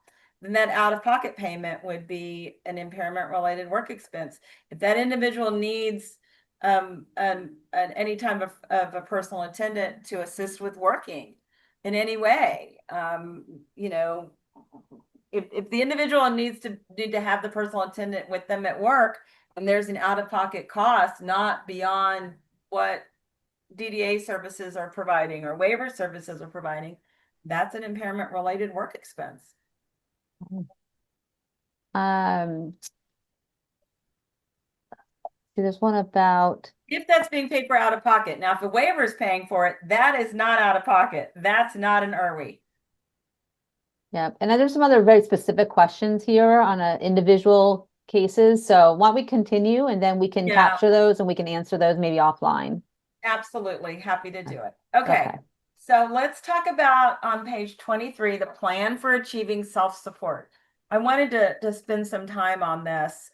Then that out-of-pocket payment would be an impairment-related work expense. If that individual needs any type of a personal attendant to assist with working in any way, if the individual need to have the personal attendant with them at work, and there's an out-of-pocket cost not beyond what DDA services are providing or waiver services are providing, that's an impairment related work expense. There's one about if that's being paid for out of pocket. Now, if the waiver is paying for it, that is not out of pocket. That's not an ERWI. Yeah, and then there's some other very specific questions here on individual cases. So why don't we continue, and then we can capture those and we can answer those maybe offline. Absolutely. Happy to do it. Okay. So let's talk about on page 23, the plan for achieving self-support. I wanted to spend some time on this.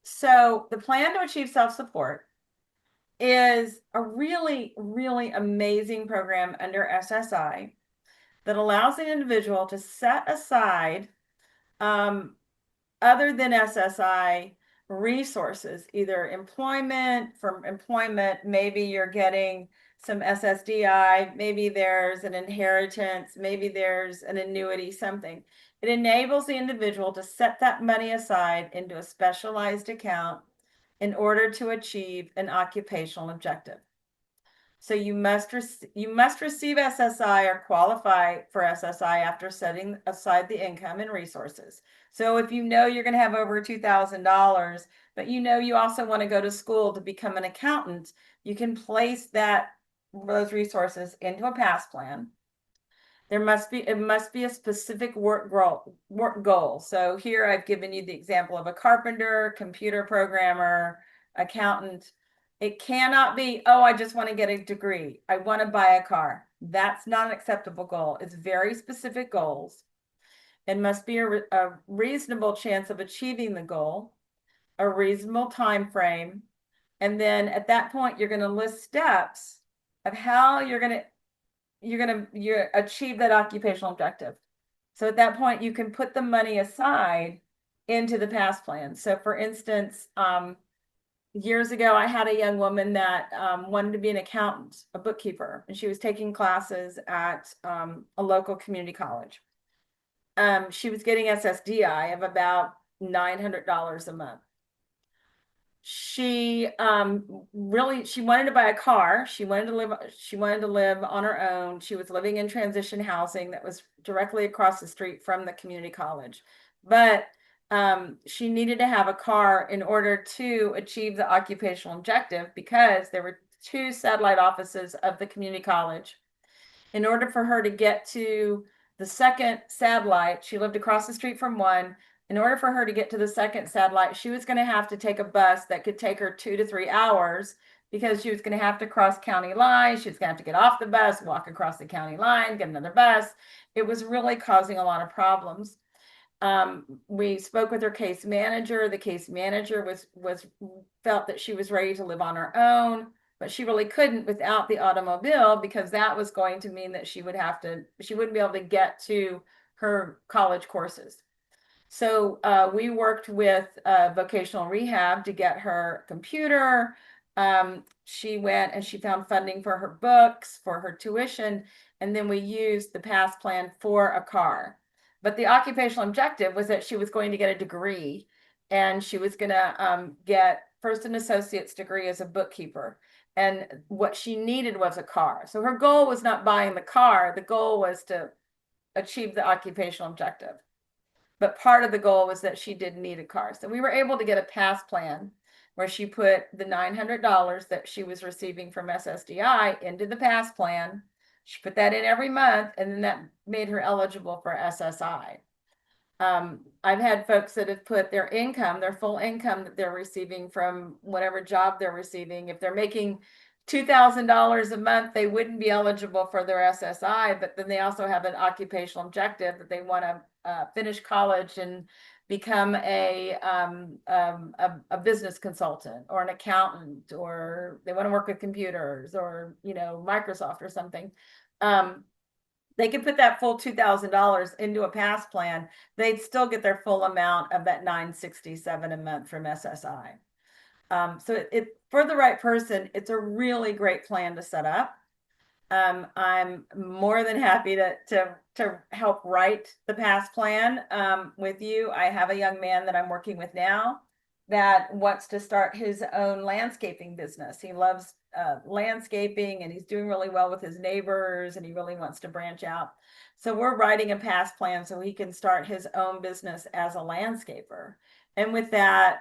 So the plan to achieve self-support is a really, really amazing program under SSI that allows the individual to set aside other than SSI resources, either from employment, maybe you're getting some SSDI, maybe there's an inheritance, maybe there's an annuity, something. It enables the individual to set that money aside into a specialized account in order to achieve an occupational objective. So you must receive SSI or qualify for SSI after setting aside the income and resources. So if you're going to have over $2,000, but you also want to go to school to become an accountant, you can place those resources into a PASS plan. It must be a specific work goal. So here I've given you the example of a carpenter, computer programmer, accountant. It cannot be, oh, I just want to get a degree. I want to buy a car. That's not an acceptable goal. It's very specific goals. It must be a reasonable chance of achieving the goal, a reasonable time frame. And then at that point, you're going to list steps of how you're going to achieve that occupational objective. So at that point, you can put the money aside into the PASS plan. So for instance, years ago, I had a young woman that wanted to be an accountant, a bookkeeper, and she was taking classes at a local community college. She was getting SSDI of about $900 a month. She wanted to buy a car. She wanted to live on her own. She was living in transition housing that was directly across the street from the community college. But she needed to have a car in order to achieve the occupational objective, because there were 2 satellite offices of the community college. In order for her to get to the second satellite, she lived across the street from one. In order for her to get to the second satellite, she was going to have to take a bus that could take her 2 to 3 hours, because she was going to have to cross county lines. She was going to have to get off the bus, walk across the county line, get another bus. It was really causing a lot of problems. We spoke with her case manager. The case manager felt that she was ready to live on her own, but she really couldn't without the automobile, because that was going to mean that she wouldn't be able to get to her college courses. So we worked with vocational rehab to get her computer. She went and she found funding for her books, for her tuition, and then we used the PASS plan for a car. But the occupational objective was that she was going to get a degree, and she was going to get first an associate's degree as a bookkeeper. And what she needed was a car. So her goal was not buying the car. The goal was to achieve the occupational objective. But part of the goal was that she did need a car. So we were able to get a PASS plan where she put the $900 that she was receiving from SSDI into the PASS plan. She put that in every month, and then that made her eligible for SSI. I've had folks that have put their income, their full income that they're receiving from whatever job they're receiving. If they're making $2,000 a month, they wouldn't be eligible for their SSI, but then they also have an occupational objective that they want to finish college and become a business consultant or an accountant, or they want to work with computers, or Microsoft or something. They could put that full $2,000 into a PASS plan. They'd still get their full amount of that $967 a month from SSI. So for the right person, it's a really great plan to set up. I'm more than happy to help write the PASS plan with you. I have a young man that I'm working with now that wants to start his own landscaping business. He loves landscaping, and he's doing really well with his neighbors, and he really wants to branch out. So we're writing a PASS plan so he can start his own business as a landscaper. And with that,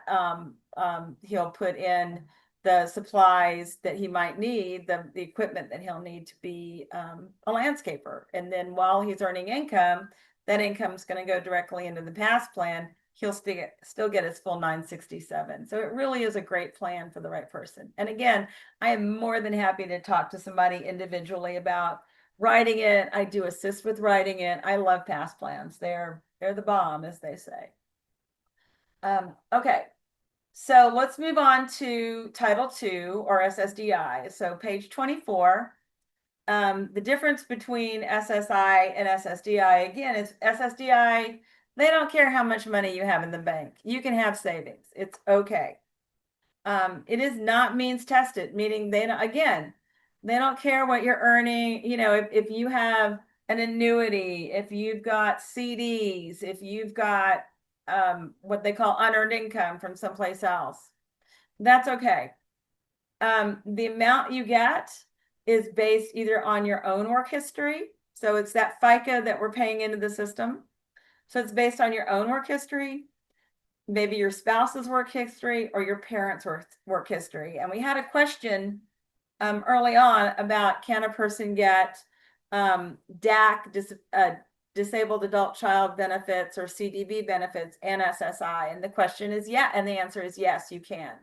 he'll put in the supplies that he might need, the equipment that he'll need to be a landscaper. And then while he's earning income, that income is going to go directly into the PASS plan. He'll still get his full $967. So it really is a great plan for the right person. And again, I am more than happy to talk to somebody individually about writing it. I do assist with writing it. I love PASS plans. They're the bomb, as they say. Okay. So let's move on to Title II, or SSDI. So page 24, the difference between SSI and SSDI, again, is SSDI, they don't care how much money you have in the bank. You can have savings. It's okay. It is not means tested, meaning they don't care what you're earning. If you have an annuity, if you've got CDs, if you've got what they call unearned income from someplace else, that's okay. The amount you get is based either on your own work history. So it's that FICA that we're paying into the system. So it's based on your own work history, maybe your spouse's work history, or your parents' work history. And we had a question early on about, can a person get DAC, disabled adult child benefits, or CDB benefits and SSI? And the question is and the answer is yes, you can.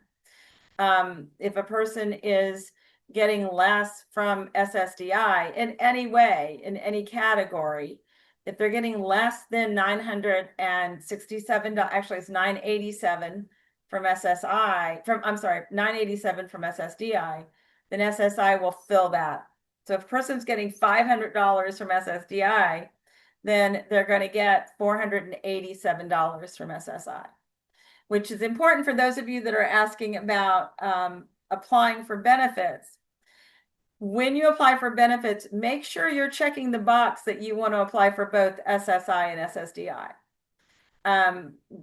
If a person is getting less from SSDI in any way, in any category, if they're getting less than $967, actually it's $987 from SSI, $987 from SSDI, then SSI will fill that. So if a person's getting $500 from SSDI, then they're going to get $487 from SSI, which is important for those of you that are asking about applying for benefits. When you apply for benefits, make sure you're checking the box that you want to apply for both SSI and SSDI.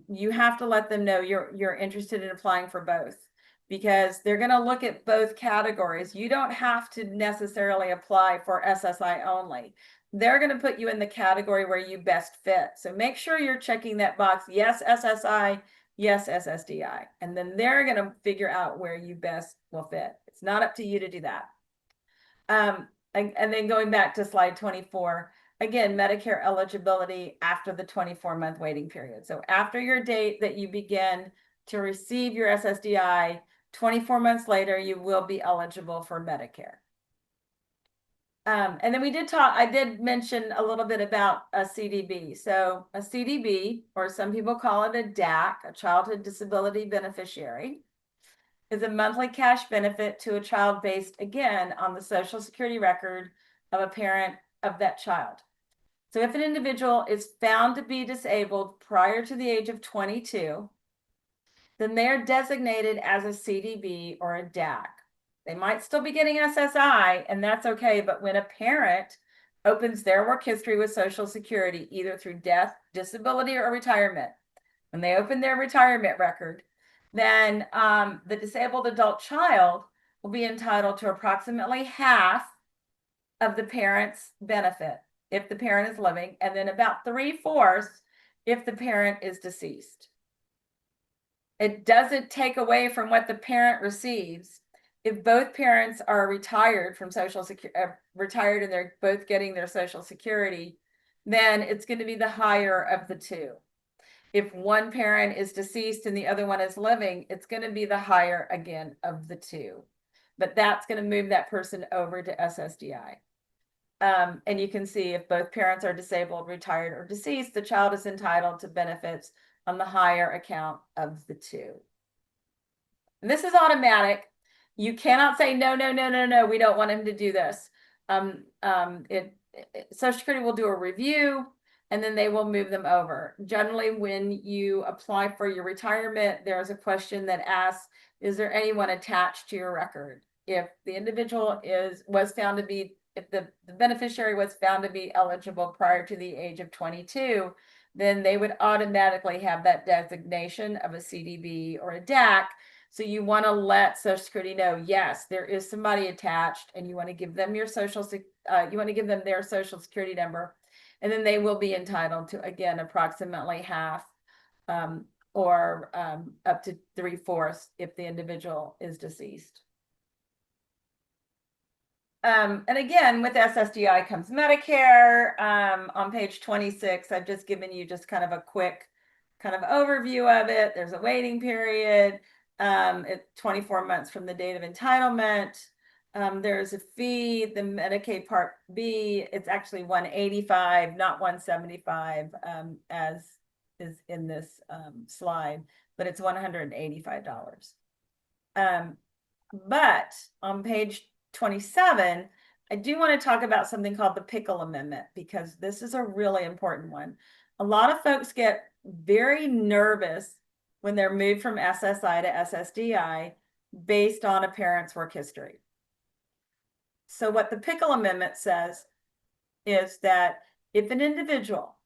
You have to let them know you're interested in applying for both, because they're going to look at both categories. You don't have to necessarily apply for SSI only. They're going to put you in the category where you best fit. So make sure you're checking that box. Yes, SSI. Yes, SSDI. And then they're going to figure out where you best will fit. It's not up to you to do that. And then going back to slide 24, again, Medicare eligibility after the 24-month waiting period. So after your date that you begin to receive your SSDI, 24 months later, you will be eligible for Medicare. And then I did mention a little bit about a CDB. So a CDB, or some people call it a DAC, a childhood disability beneficiary, is a monthly cash benefit to a child based, again, on the Social Security record of a parent of that child. So if an individual is found to be disabled prior to the age of 22, then they're designated as a CDB or a DAC. They might still be getting SSI, and that's okay. But when a parent opens their work history with Social Security, either through death, disability, or retirement, when they open their retirement record, then the disabled adult child will be entitled to approximately half of the parent's benefit if the parent is living, and then about 3/4 if the parent is deceased. It doesn't take away from what the parent receives. If both parents are retired from Social Security, retired and they're both getting their Social Security, then it's going to be the higher of the two. If one parent is deceased and the other one is living, it's going to be the higher again of the two. But that's going to move that person over to SSDI. And you can see if both parents are disabled, retired, or deceased, the child is entitled to benefits on the higher account of the two. And this is automatic. You cannot say, no, no, no, no, no, we don't want him to do this. Social Security will do a review and then they will move them over. Generally, when you apply for your retirement, there's a question that asks, is there anyone attached to your record? If the individual was found to be, if the beneficiary was found to be eligible prior to the age of 22, then they would automatically have that designation of a CDB or a DAC. So you want to let Social Security know, yes, there is somebody attached, and you want to give them your you want to give them their Social Security number, and then they will be entitled to, again, approximately half or up to 3/4 if the individual is deceased. And again, with SSDI comes Medicare. On page 26, I've just given you just kind of a quick kind of overview of it. There's a waiting period. It's 24 months from the date of entitlement. There's a fee, the Medicaid Part B, it's actually $185, not $175, as is in this slide, but it's $185. But on page 27, I do want to talk about something called the Pickle Amendment, because this is a really important one. A lot of folks get very nervous when they're moved from SSI to SSDI based on a parent's work history. So what the Pickle Amendment says is that if an individual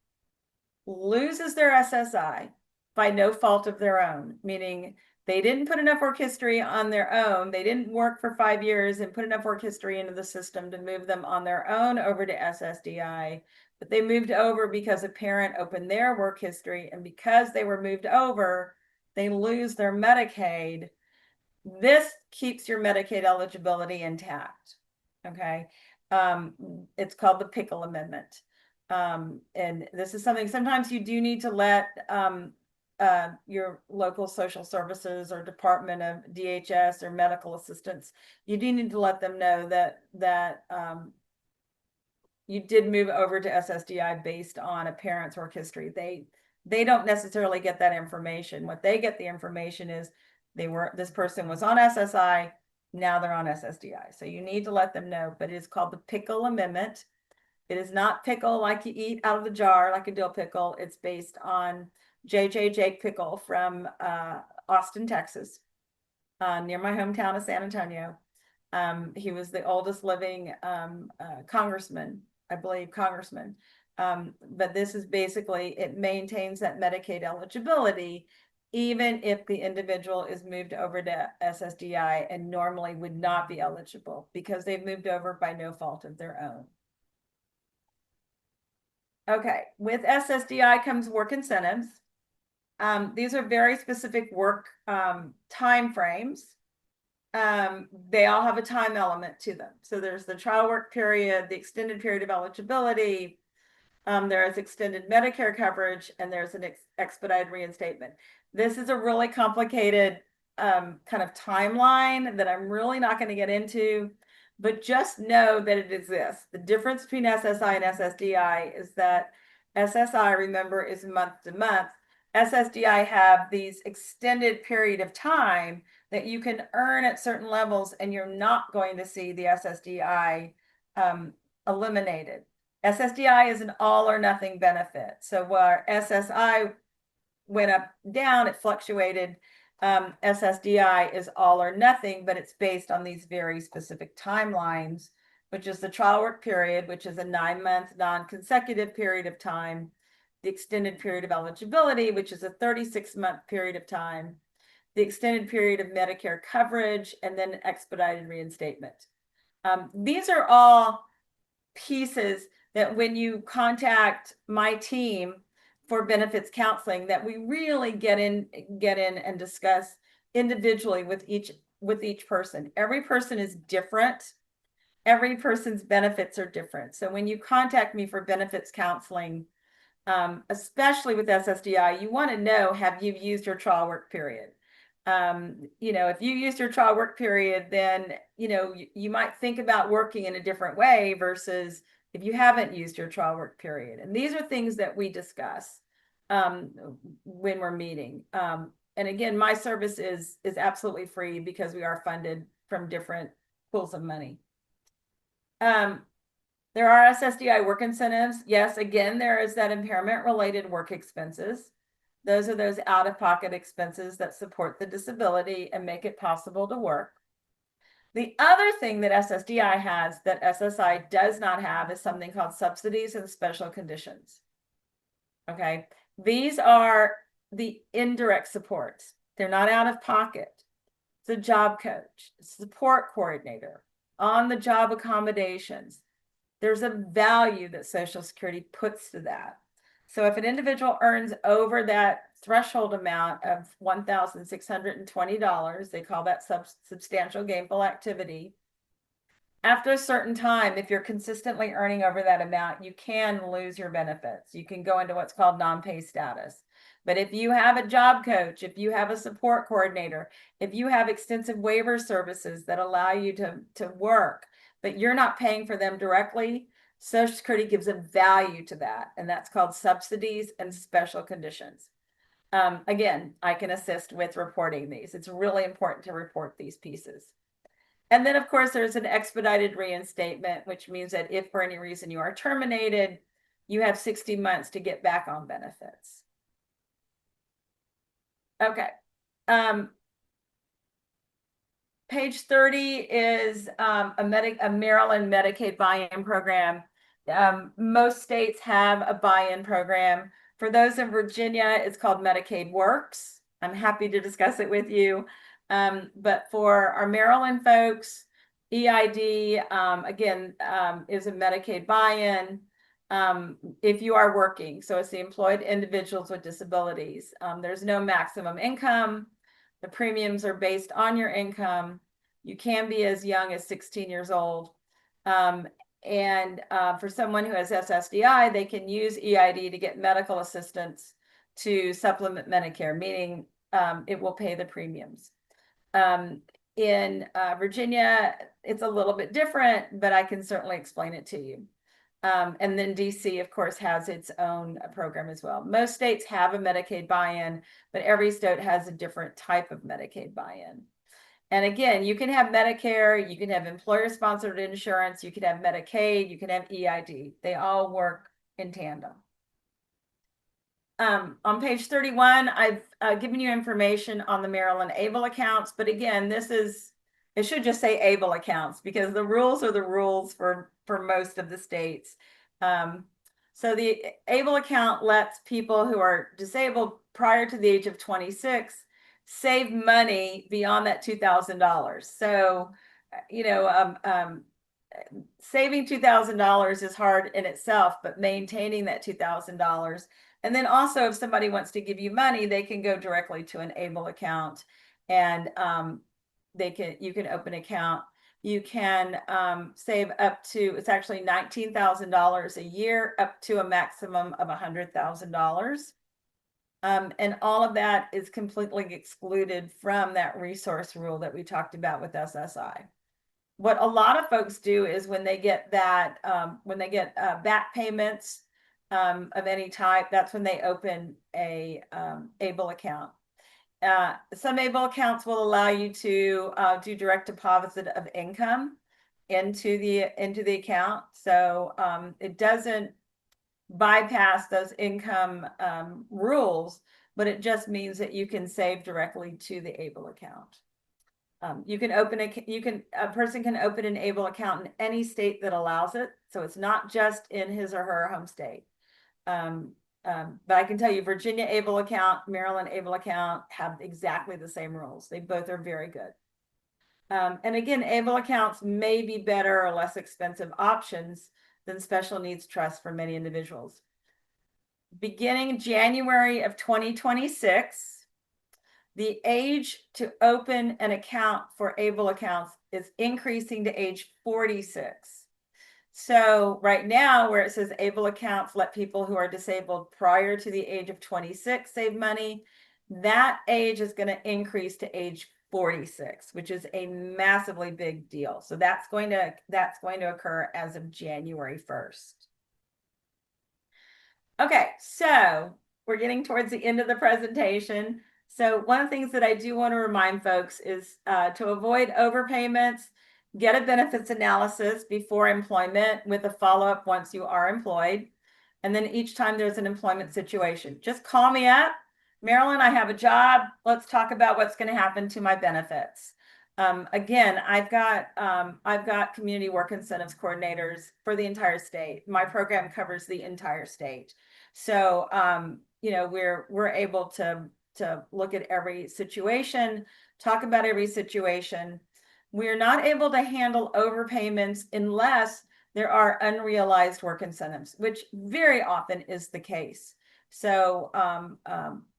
loses their SSI by no fault of their own, meaning they didn't put enough work history on their own, they didn't work for 5 years and put enough work history into the system to move them on their own over to SSDI, but they moved over because a parent opened their work history, and because they were moved over, they lose their Medicaid. This keeps your Medicaid eligibility intact. Okay. It's called the Pickle Amendment. And this is something sometimes you do need to let your local social services or department of DHS or medical assistants, you do need to let them know that you did move over to SSDI based on a parent's work history. They don't necessarily get that information. What they get the information is this person was on SSI, now they're on SSDI. So you need to let them know, but it is called the Pickle Amendment. It is not pickle like you eat out of the jar, like a dill pickle. It's based on J.J. Jake Pickle from Austin, Texas, near my hometown of San Antonio. He was the oldest living congressman, I believe, congressman. But this is basically, it maintains that Medicaid eligibility, even if the individual is moved over to SSDI and normally would not be eligible because they've moved over by no fault of their own. Okay, with SSDI comes work incentives. These are very specific work time frames. They all have a time element to them. So there's the trial work period, the extended period of eligibility, there is extended Medicare coverage, and there's an expedited reinstatement. This is a really complicated kind of timeline that I'm really not going to get into, but just know that it exists. The difference between SSI and SSDI is that SSI, remember, is month to month. SSDI have these extended period of time that you can earn at certain levels, and you're not going to see the SSDI eliminated. SSDI is an all or nothing benefit. So where SSI went up, down, it fluctuated. SSDI is all or nothing, but it's based on these very specific timelines, which is the trial work period, which is a 9-month non-consecutive period of time, the extended period of eligibility, which is a 36-month period of time, the extended period of Medicare coverage, and then expedited reinstatement. These are all pieces that when you contact my team for benefits counseling that we really get in and discuss individually with each person. Every person is different. Every person's benefits are different. So when you contact me for benefits counseling, especially with SSDI, you want to know, have you used your trial work period? If you used your trial work period, then, you might think about working in a different way versus if you haven't used your trial work period. And these are things that we discuss when we're meeting. And again, my service is absolutely free because we are funded from different pools of money. There are SSDI work incentives. Yes, again, there is that impairment related work expenses. Those are those out-of-pocket expenses that support the disability and make it possible to work. The other thing that SSDI has that SSI does not have is something called subsidies and special conditions. Okay, these are the indirect supports. They're not out of pocket. It's a job coach, support coordinator, on-the-job accommodations. There's a value that Social Security puts to that. So if an individual earns over that threshold amount of $1,620, they call that substantial gainful activity. After a certain time, if you're consistently earning over that amount, you can lose your benefits. You can go into what's called non-pay status. But if you have a job coach, if you have a support coordinator, if you have extensive waiver services that allow you to work, but you're not paying for them directly, Social Security gives a value to that, and that's called subsidies and special conditions. Again, I can assist with reporting these. It's really important to report these pieces. And then, of course, there's an expedited reinstatement, which means that if for any reason you are terminated, you have 60 months to get back on benefits. Okay. Page 30 is a Maryland Medicaid buy-in program. Most states have a buy-in program. For those in Virginia, it's called Medicaid Works. I'm happy to discuss it with you. But for our Maryland folks, EID, again, is a Medicaid buy-in if you are working. So it's the employed individuals with disabilities. There's no maximum income. The premiums are based on your income. You can be as young as 16 years old. For someone who has SSDI, they can use EID to get medical assistance to supplement Medicare, meaning it will pay the premiums. In Virginia, it's a little bit different, but I can certainly explain it to you. And then DC, of course, has its own program as well. Most states have a Medicaid buy-in, but every state has a different type of Medicaid buy-in. And again, you can have Medicare, you can have employer-sponsored insurance, you can have Medicaid, you can have EID. They all work in tandem. On page 31, I've given you information on the Maryland ABLE accounts, but again, it should just say ABLE accounts because the rules are the rules for most of the states. So the ABLE account lets people who are disabled prior to the age of 26 save money beyond that $2,000. So, saving $2,000 is hard in itself, but maintaining that $2,000. And then also, if somebody wants to give you money, they can go directly to an ABLE account, and you can open an account. You can save up to, it's actually $19,000 a year, up to a maximum of $100,000. And all of that is completely excluded from that resource rule that we talked about with SSI. What a lot of folks do is when they get that, back payments of any type, that's when they open a ABLE account. Some ABLE accounts will allow you to do direct deposit of income into the account. So it doesn't bypass those income rules, but it just means that you can save directly to the ABLE account. A person can open an ABLE account in any state that allows it. So it's not just in his or her home state. But I can tell you, Virginia ABLE account, Maryland ABLE account have exactly the same rules. They both are very good. And again, ABLE accounts may be better or less expensive options than special needs trusts for many individuals. beginning January of 2026, the age to open an account for ABLE accounts is increasing to age 46. So right now, where it says ABLE accounts let people who are disabled prior to the age of 26 save money, that age is going to increase to age 46, which is a massively big deal. So that's going to occur as of January 1st. Okay, so we're getting towards the end of the presentation. So one of the things that I do want to remind folks is to avoid overpayments, get a benefits analysis before employment with a follow-up once you are employed. And then each time there's an employment situation, just call me up. Marilyn, I have a job. Let's talk about what's going to happen to my benefits. Again, I've got community work incentives coordinators for the entire state. My program covers the entire state. So, we're able to look at every situation, talk about every situation. We're not able to handle overpayments unless there are unrealized work incentives, which very often is the case. So,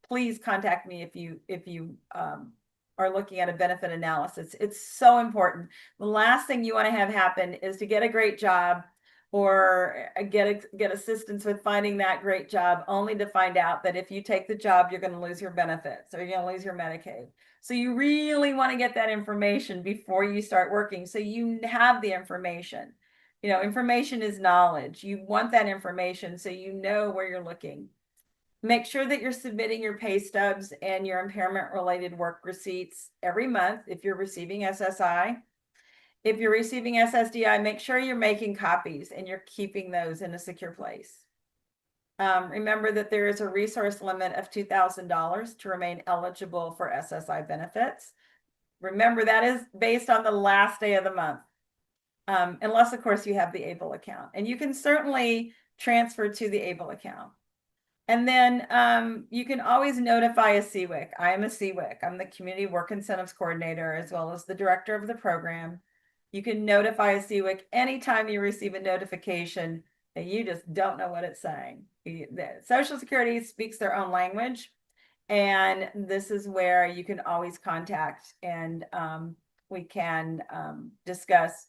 please contact me if you are looking at a benefit analysis. It's so important. The last thing you want to have happen is to get a great job or get assistance with finding that great job, only to find out that if you take the job, you're going to lose your benefits or you're going to lose your Medicaid. So you really want to get that information before you start working, so you have the information. Information is knowledge. You want that information so you know where you're looking. Make sure that you're submitting your pay stubs and your impairment-related work receipts every month if you're receiving SSI. If you're receiving SSDI, make sure you're making copies and you're keeping those in a secure place. Remember that there is a resource limit of $2,000 to remain eligible for SSI benefits. Remember, that is based on the last day of the month, unless, of course, you have the ABLE account. And you can certainly transfer to the ABLE account. And then you can always notify a CWIC. I am a CWIC. I'm the Community Work Incentives Coordinator, as well as the director of the program. You can notify a CWIC anytime you receive a notification that you just don't know what it's saying. Social Security speaks their own language, and this is where you can always contact, and we can discuss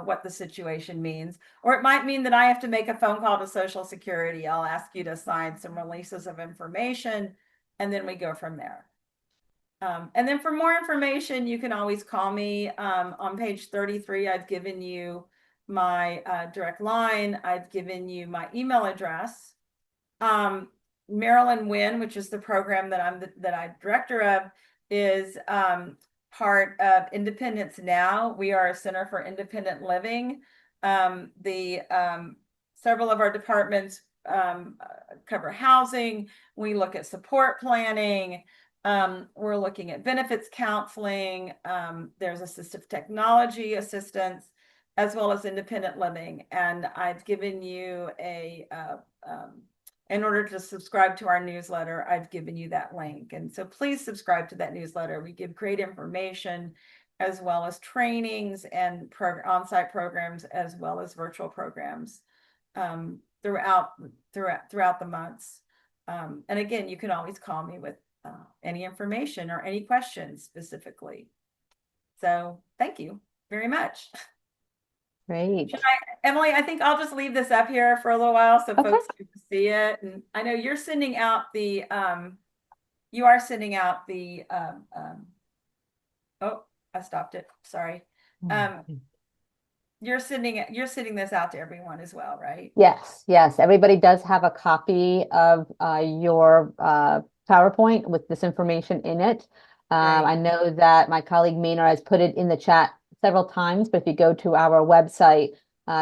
what the situation means. Or it might mean that I have to make a phone call to Social Security. I'll ask you to sign some releases of information, and then we go from there. And then for more information, you can always call me. On page 33, I've given you my direct line. I've given you my email address. Marilyn Wynn, which is the program that I'm director of, is part of Independence Now. We are a center for independent living. Several of our departments cover housing. We look at support planning. We're looking at benefits counseling. There's assistive technology assistance, as well as independent living. And I've given you in order to subscribe to our newsletter, I've given you that link. And so please subscribe to that newsletter. We give great information, as well as trainings and on-site programs, as well as virtual programs throughout the months. And again, you can always call me with any information or any questions specifically. So thank you very much. Great. Emily, I think I'll just leave this up here for a little while so folks can see it. And I know you're sending out the, oh, I stopped it. Sorry. You're sending this out to everyone as well, right? Yes. Everybody does have a copy of your PowerPoint with this information in it. I know that my colleague Maynard has put it in the chat several times, but if you go to our website,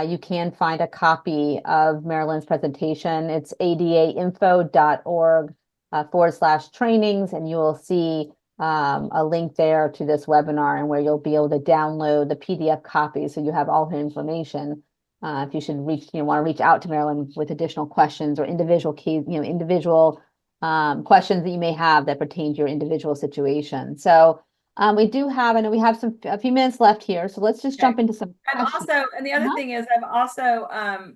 you can find a copy of Marilyn's presentation. It's adainfo.org /trainings, and you will see a link there to this webinar, and where you'll be able to download the PDF copy, so you have all her information. If you should want to reach out to Marilyn with additional questions or individual questions that you may have that pertain to your individual situation. So We do have, I know we have a few minutes left here, so let's just Okay. jump into some I've questions. also, and the other Uh-huh. thing is I've also,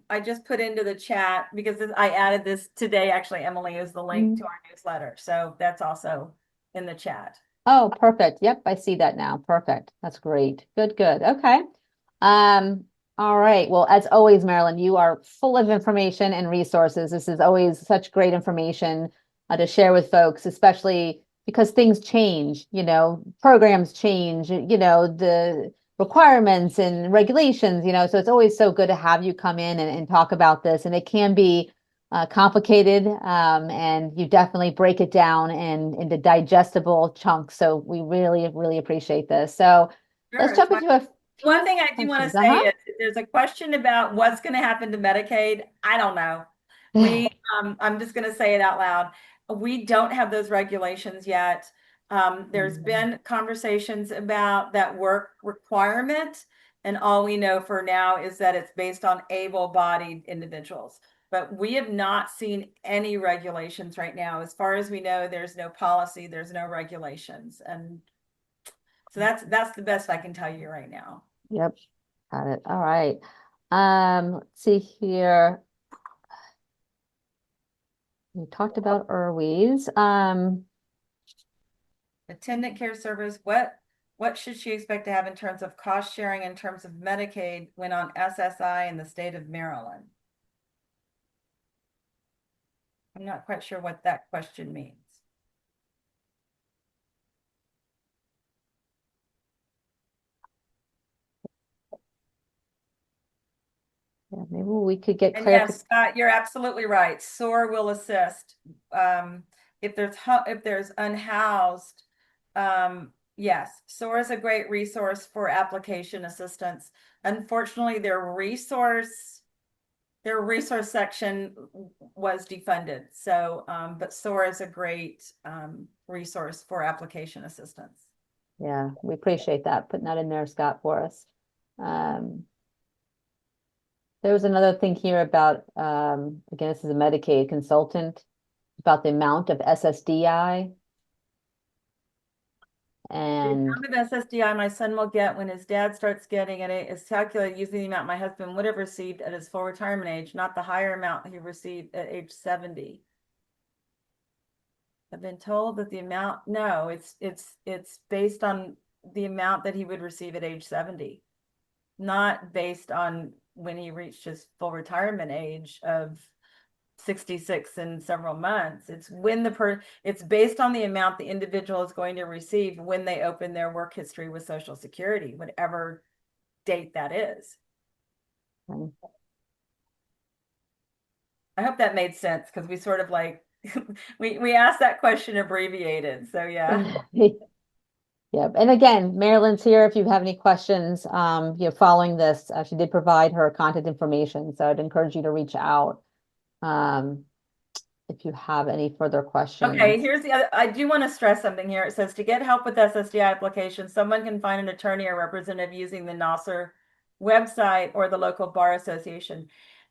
I just put into the chat because I added this today, actually, Emily, is the link to Mm. our newsletter. So that's also in the chat. Oh, perfect. Yep, I see that now. Perfect. That's great. Good, good. Okay. Um, all right. Well, as always, Marilyn, you are full of information and resources. This is always such great information to share with folks, especially because things change, programs change, the requirements and regulations, so it's always so good to have you come in and talk about this. And it can be complicated, and you definitely break it down into digestible chunks. So we really, really appreciate this. So let's Sure, it's jump my into a one few thing I do want questions. to say is there's a question about what's going to happen to Medicaid. I don't know. We, I'm just going to say it out loud. We don't have those regulations yet. There's been conversations about that work requirement, and all we know for now is that it's based on able-bodied individuals. But we have not seen any regulations right now. As far as we know, there's no policy, there's no regulations, and so that's the best I can tell you right now. Yep, got it. All right. Let's see here. We talked about IRWs. Attendant care service, what should she expect to have in terms of cost sharing in terms of Medicaid when on SSI in the state of Maryland? I'm not quite sure what that question means. Yeah, maybe we could get And clarification. yes, you're absolutely right. SOAR will assist. If there's unhoused, yes, SOAR is a great resource for application assistance. Unfortunately, their resource section was defunded. So, but SOAR is a great resource for application assistance. Yeah, we appreciate that, putting that in there, Scott, for us. Um, there was another thing here about, again, this is a Medicaid consultant, about the amount of SSDI. The And amount of SSDI my son will get when his dad starts getting it is calculated using the amount my husband would have received at his full retirement age, not the higher amount he received at age 70. I've been told that the amount, no, it's based on the amount that he would receive at age 70, not based on when he reached his full retirement age of 66 in several months. It's when it's based on the amount the individual is going to receive when they open their work history with Social Security, whatever date that is. I hope that made sense because we sort of like we asked that question abbreviated. So yeah. yeah, and again, Marilyn's here if you have any questions, following this. She did provide her contact information, so I'd encourage you to reach out um, if you have any further questions. Okay, here's the other. I do want to stress something here. It says to get help with SSDI applications, someone can find an attorney or representative using the NASR website or the local bar association.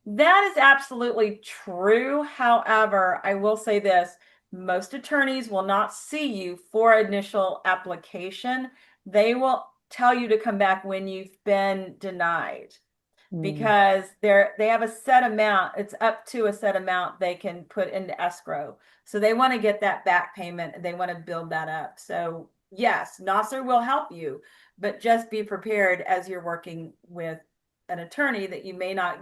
That is absolutely true. However, I will say this, most attorneys will not see you for initial application. They will tell you to come back when you've been denied. Because they have a set amount, it's up to a set amount they can put into escrow. So they want to get that back payment and they want to build that up. So yes, NASR will help you, but just be prepared as you're working with an attorney that you may not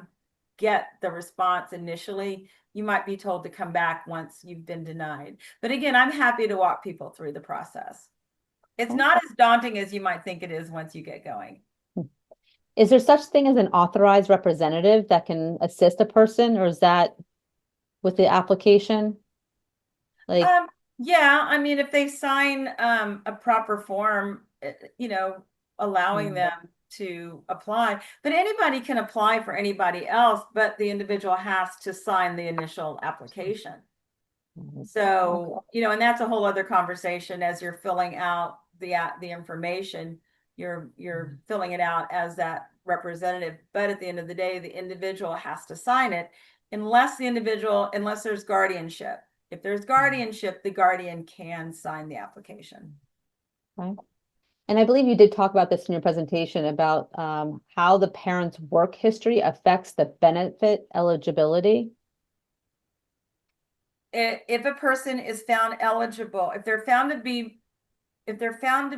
get the response initially. You might be told to come back once you've been denied. But again, I'm happy to walk people through the process. It's not as daunting as you might think it is once you get going. Is there such thing as an authorized representative that can assist a person, or is that with the application? Like, Yeah, I mean, if they sign a proper form, allowing them to apply, but anybody can apply for anybody else, but the individual has to sign the initial application. So, and that's a whole other conversation as you're filling out the information, you're filling it out as that representative. But at the end of the day, the individual has to sign it unless there's guardianship. If there's guardianship, the guardian can sign the application. Okay. And I believe you did talk about this in your presentation about how the parent's work history affects the benefit eligibility. If a person is found eligible, if they're found to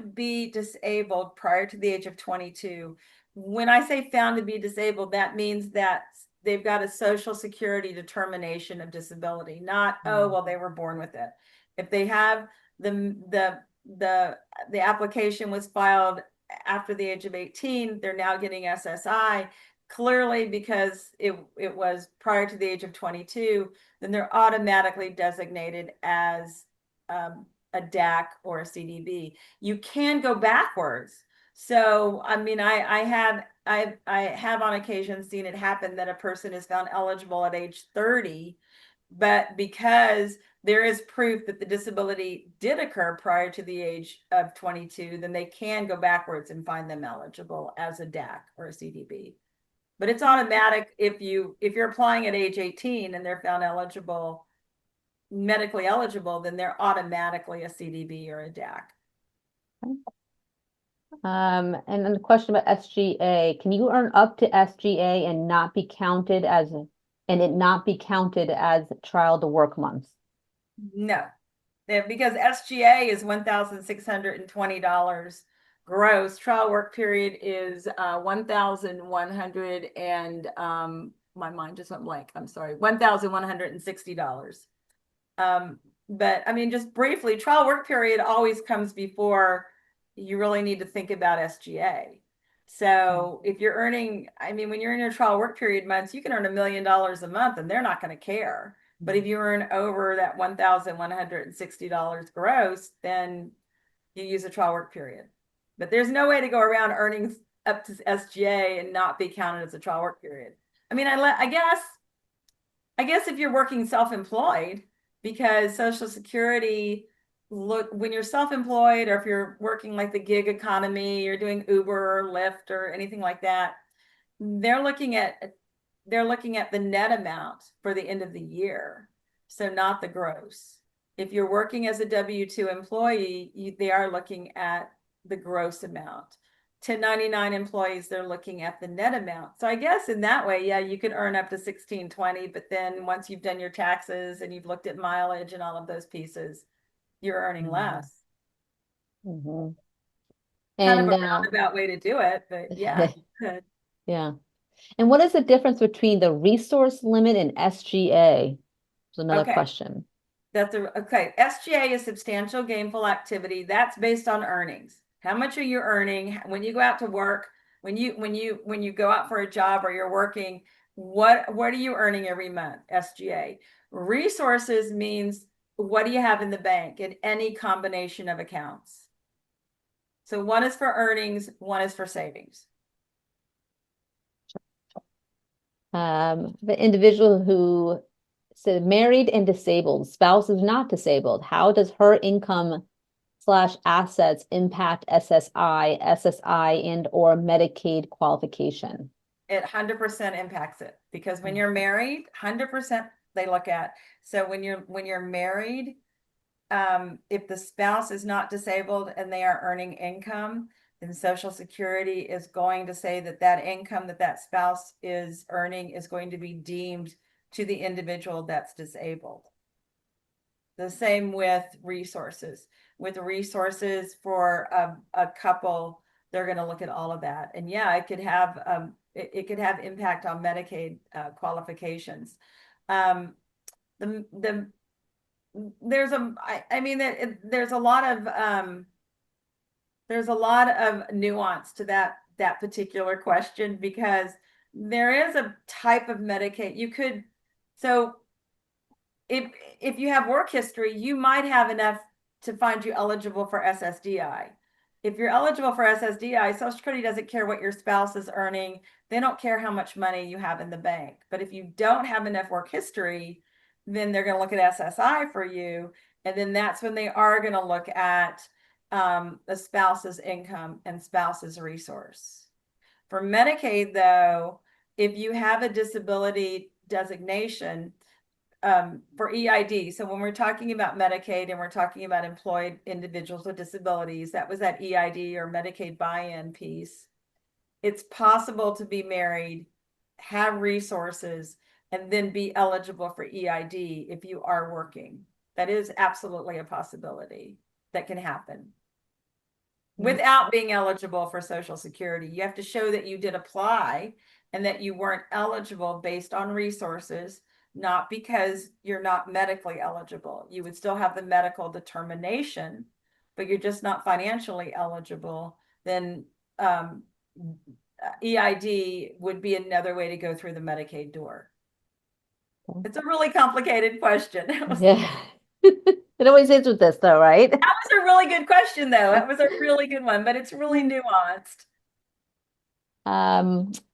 be disabled prior to the age of 22, when I say found to be disabled, that means that they've got a social security determination of disability, not, oh, well, they were born with it. If they have the application was filed after the age of 18, they're now getting SSI, clearly because it was prior to the age of 22, then they're automatically designated as a DAC or a CDB. You can go backwards. So, I mean, I have on occasion seen it happen that a person is found eligible at age 30, but because there is proof that the disability did occur prior to the age of 22, then they can go backwards and find them eligible as a DAC or a CDB. But it's automatic if you're applying at age 18 and they're found eligible, medically eligible, then they're automatically a CDB or a DAC. And then the question about SGA, can you earn up to SGA and not be counted as, and it not be counted as trial to work months? No, because SGA is $1,620 gross. Trial work period is 1,100 and my mind just went blank. I'm sorry, $1,160. But I mean, just briefly, trial work period always comes before you really need to think about SGA. So if you're earning, I mean, when you're in your trial work period months, you can earn $1 million a month and they're not going to care. But if you earn over that $1,160 gross, then you use a trial work period. But there's no way to go around earning up to SGA and not be counted as a trial work period. I mean, I guess if you're working self-employed, because Social Security, look, when you're self-employed or if you're working like the gig economy, you're doing Uber or Lyft or anything like that, they're looking at the net amount for the end of the year, so not the gross. If you're working as a W-2 employee, they are looking at the gross amount. 1099 employees, they're looking at the net amount. So I guess in that way, yeah, you could earn up to 1620, but then once you've done your taxes and you've looked at mileage and all of those pieces, you're earning less. Mm-hmm. Kind of And a roundabout way to do it, but yeah, you could. yeah. And what is the difference between the resource limit and SGA? Is another Okay. question. Okay. SGA is substantial gainful activity. That's based on earnings. How much are you earning when you go out to work? When you go out for a job or you're working, what are you earning every month? SGA. Resources means what do you have in the bank in any combination of accounts? So one is for earnings, one is for savings. The individual who said married and disabled, spouse is not disabled. How does her income / assets impact SSI and or Medicaid qualification? It 100% impacts it because when you're married, 100% they look at. So when you're married, if the spouse is not disabled and they are earning income, then Social Security is going to say that that income that spouse is earning is going to be deemed to the individual that's disabled. The same with resources. With resources for a couple, they're going to look at all of that. And yeah, it could have impact on Medicaid qualifications. There's a lot of nuance to that particular question because there is a type of Medicaid you could, so if you have work history, you might have enough to find you eligible for SSDI. If you're eligible for SSDI, Social Security doesn't care what your spouse is earning. They don't care how much money you have in the bank. But if you don't have enough work history, then they're going to look at SSI for you. And then that's when they are going to look at the spouse's income and spouse's resource. For Medicaid, though, if you have a disability designation, for EID. So when we're talking about Medicaid and we're talking about employed individuals with disabilities, that was that EID or Medicaid buy-in piece. It's possible to be married, have resources, and then be eligible for EID if you are working. That is absolutely a possibility that can happen without being eligible for Social Security. You have to show that you did apply and that you weren't eligible based on resources, not because you're not medically eligible. You would still have the medical determination, but you're just not financially eligible. Then EID would be another way to go through the Medicaid door. It's a really complicated question. Yeah. It always is with this though, right? That was a really good question though. That was a really good one, but it's really nuanced.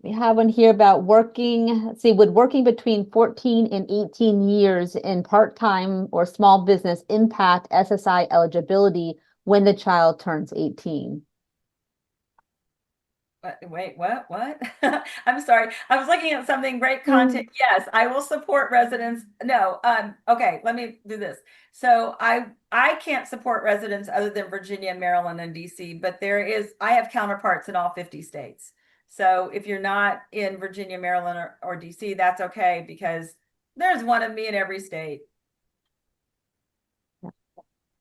We have one here about working, let's see, would working between 14 and 18 years in part-time or small business impact SSI eligibility when the child turns 18? Wait, what? I'm sorry. I was looking at something, great content. Yes, I will support residents. No, okay, let me do this. So I can't support residents other than Virginia, Maryland, and DC, but I have counterparts in all 50 states. So if you're not in Virginia, Maryland, or DC, that's okay because there's one of me in every state.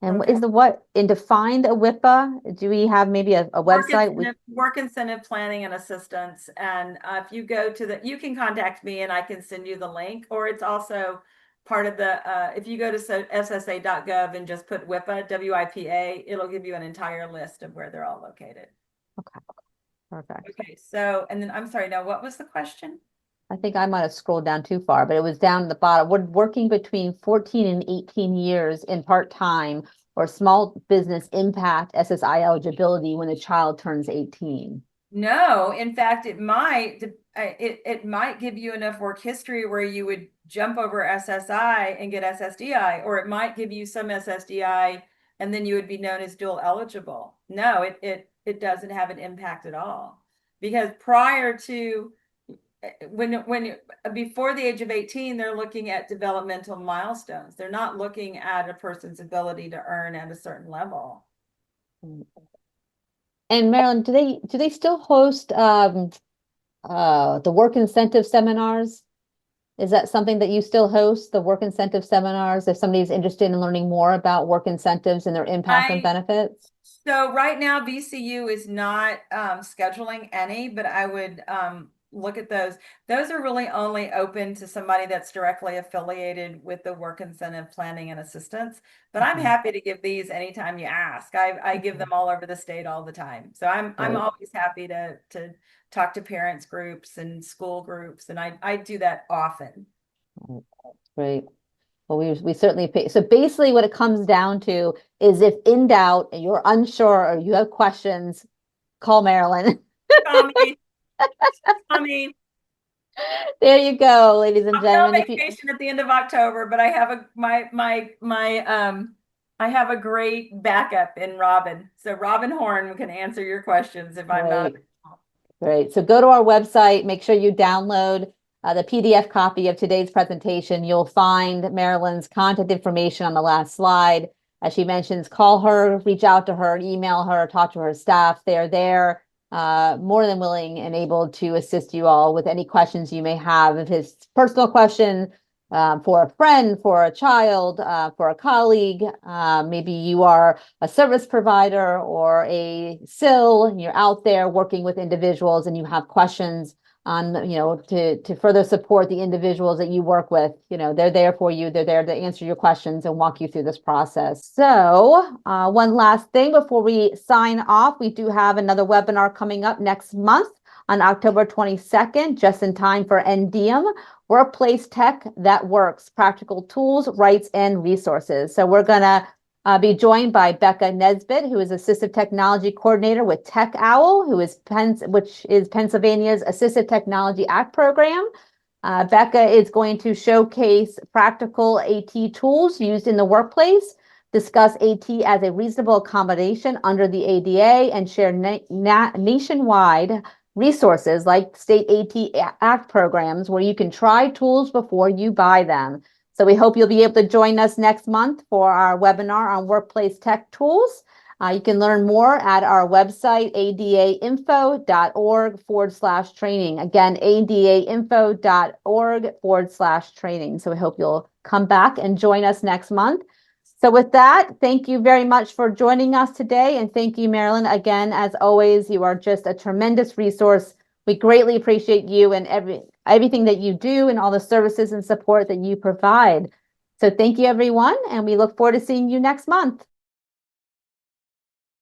And Okay. what in defined a WIPA? Do we have maybe a website? Work incentive planning and assistance. And if you go to you can contact me and I can send you the link, or it's also part of the, if you go to ssa.gov and just put WIPA, WIPA, it'll give you an entire list of where they're all located. Okay, perfect. Okay, so, and then I'm sorry, now what was the question? I think I might have scrolled down too far, but it was down at the bottom. We're working between 14 and 18 years in part-time or small business impact SSI eligibility when the child turns 18. No, in fact, it might give you enough work history where you would jump over SSI and get SSDI, or it might give you some SSDI and then you would be known as dual eligible. No, it doesn't have an impact at all, because prior to before the age of 18, they're looking at developmental milestones. They're not looking at a person's ability to earn at a certain level. And Marilyn, do they still host the work incentive seminars? Is that something that you still host, the work incentive seminars, if somebody's interested in learning more about work incentives and their impact and benefits? So right now, VCU is not scheduling any, but I would look at those. Those are really only open to somebody that's directly affiliated with the work incentive planning and assistance. But I'm happy to give these anytime you ask. I give them all over the state all the time. So I'm always happy to talk to parents groups and school groups, and I do that often. Great. Well, we certainly pay. So basically what it comes down to is, if in doubt and you're unsure or you have questions, call Marilyn. Call me. Call me. There you go, ladies and gentlemen. I'm on vacation at the end of October, but I have I have a great backup in Robin. So Robin Horn can answer your questions if I'm not. Great. So go to our website, make sure you download the PDF copy of today's presentation. You'll find Marilyn's contact information on the last slide. As she mentions, call her, reach out to her, email her, talk to her staff. They're there, more than willing and able to assist you all with any questions you may have. If it's personal question for a friend, for a child, for a colleague, maybe you are a service provider or a SIL, and you're out there working with individuals and you have questions on, to further support the individuals that you work with, they're there for you. They're there to answer your questions and walk you through this process. So one last thing before we sign off, we do have another webinar coming up next month on October 22nd, just in time for NDM, Workplace Tech That Works, Practical Tools, Rights, and Resources. So we're going to be joined by Becca Nesbitt, who is Assistive Technology Coordinator with Tech Owl, which is Pennsylvania's Assistive Technology Act program. Becca is going to showcase practical AT tools used in the workplace, discuss AT as a reasonable accommodation under the ADA, and share nationwide resources like state AT Act programs where you can try tools before you buy them. So we hope you'll be able to join us next month for our webinar on workplace tech tools. You can learn more at our website, adainfo.org/training. Again, adainfo.org/training. So we hope you'll come back and join us next month. So with that, thank you very much for joining us today. And thank you, Marilyn. Again, as always, you are just a tremendous resource. We greatly appreciate you and everything that you do and all the services and support that you provide. So thank you, everyone. And we look forward to seeing you next month.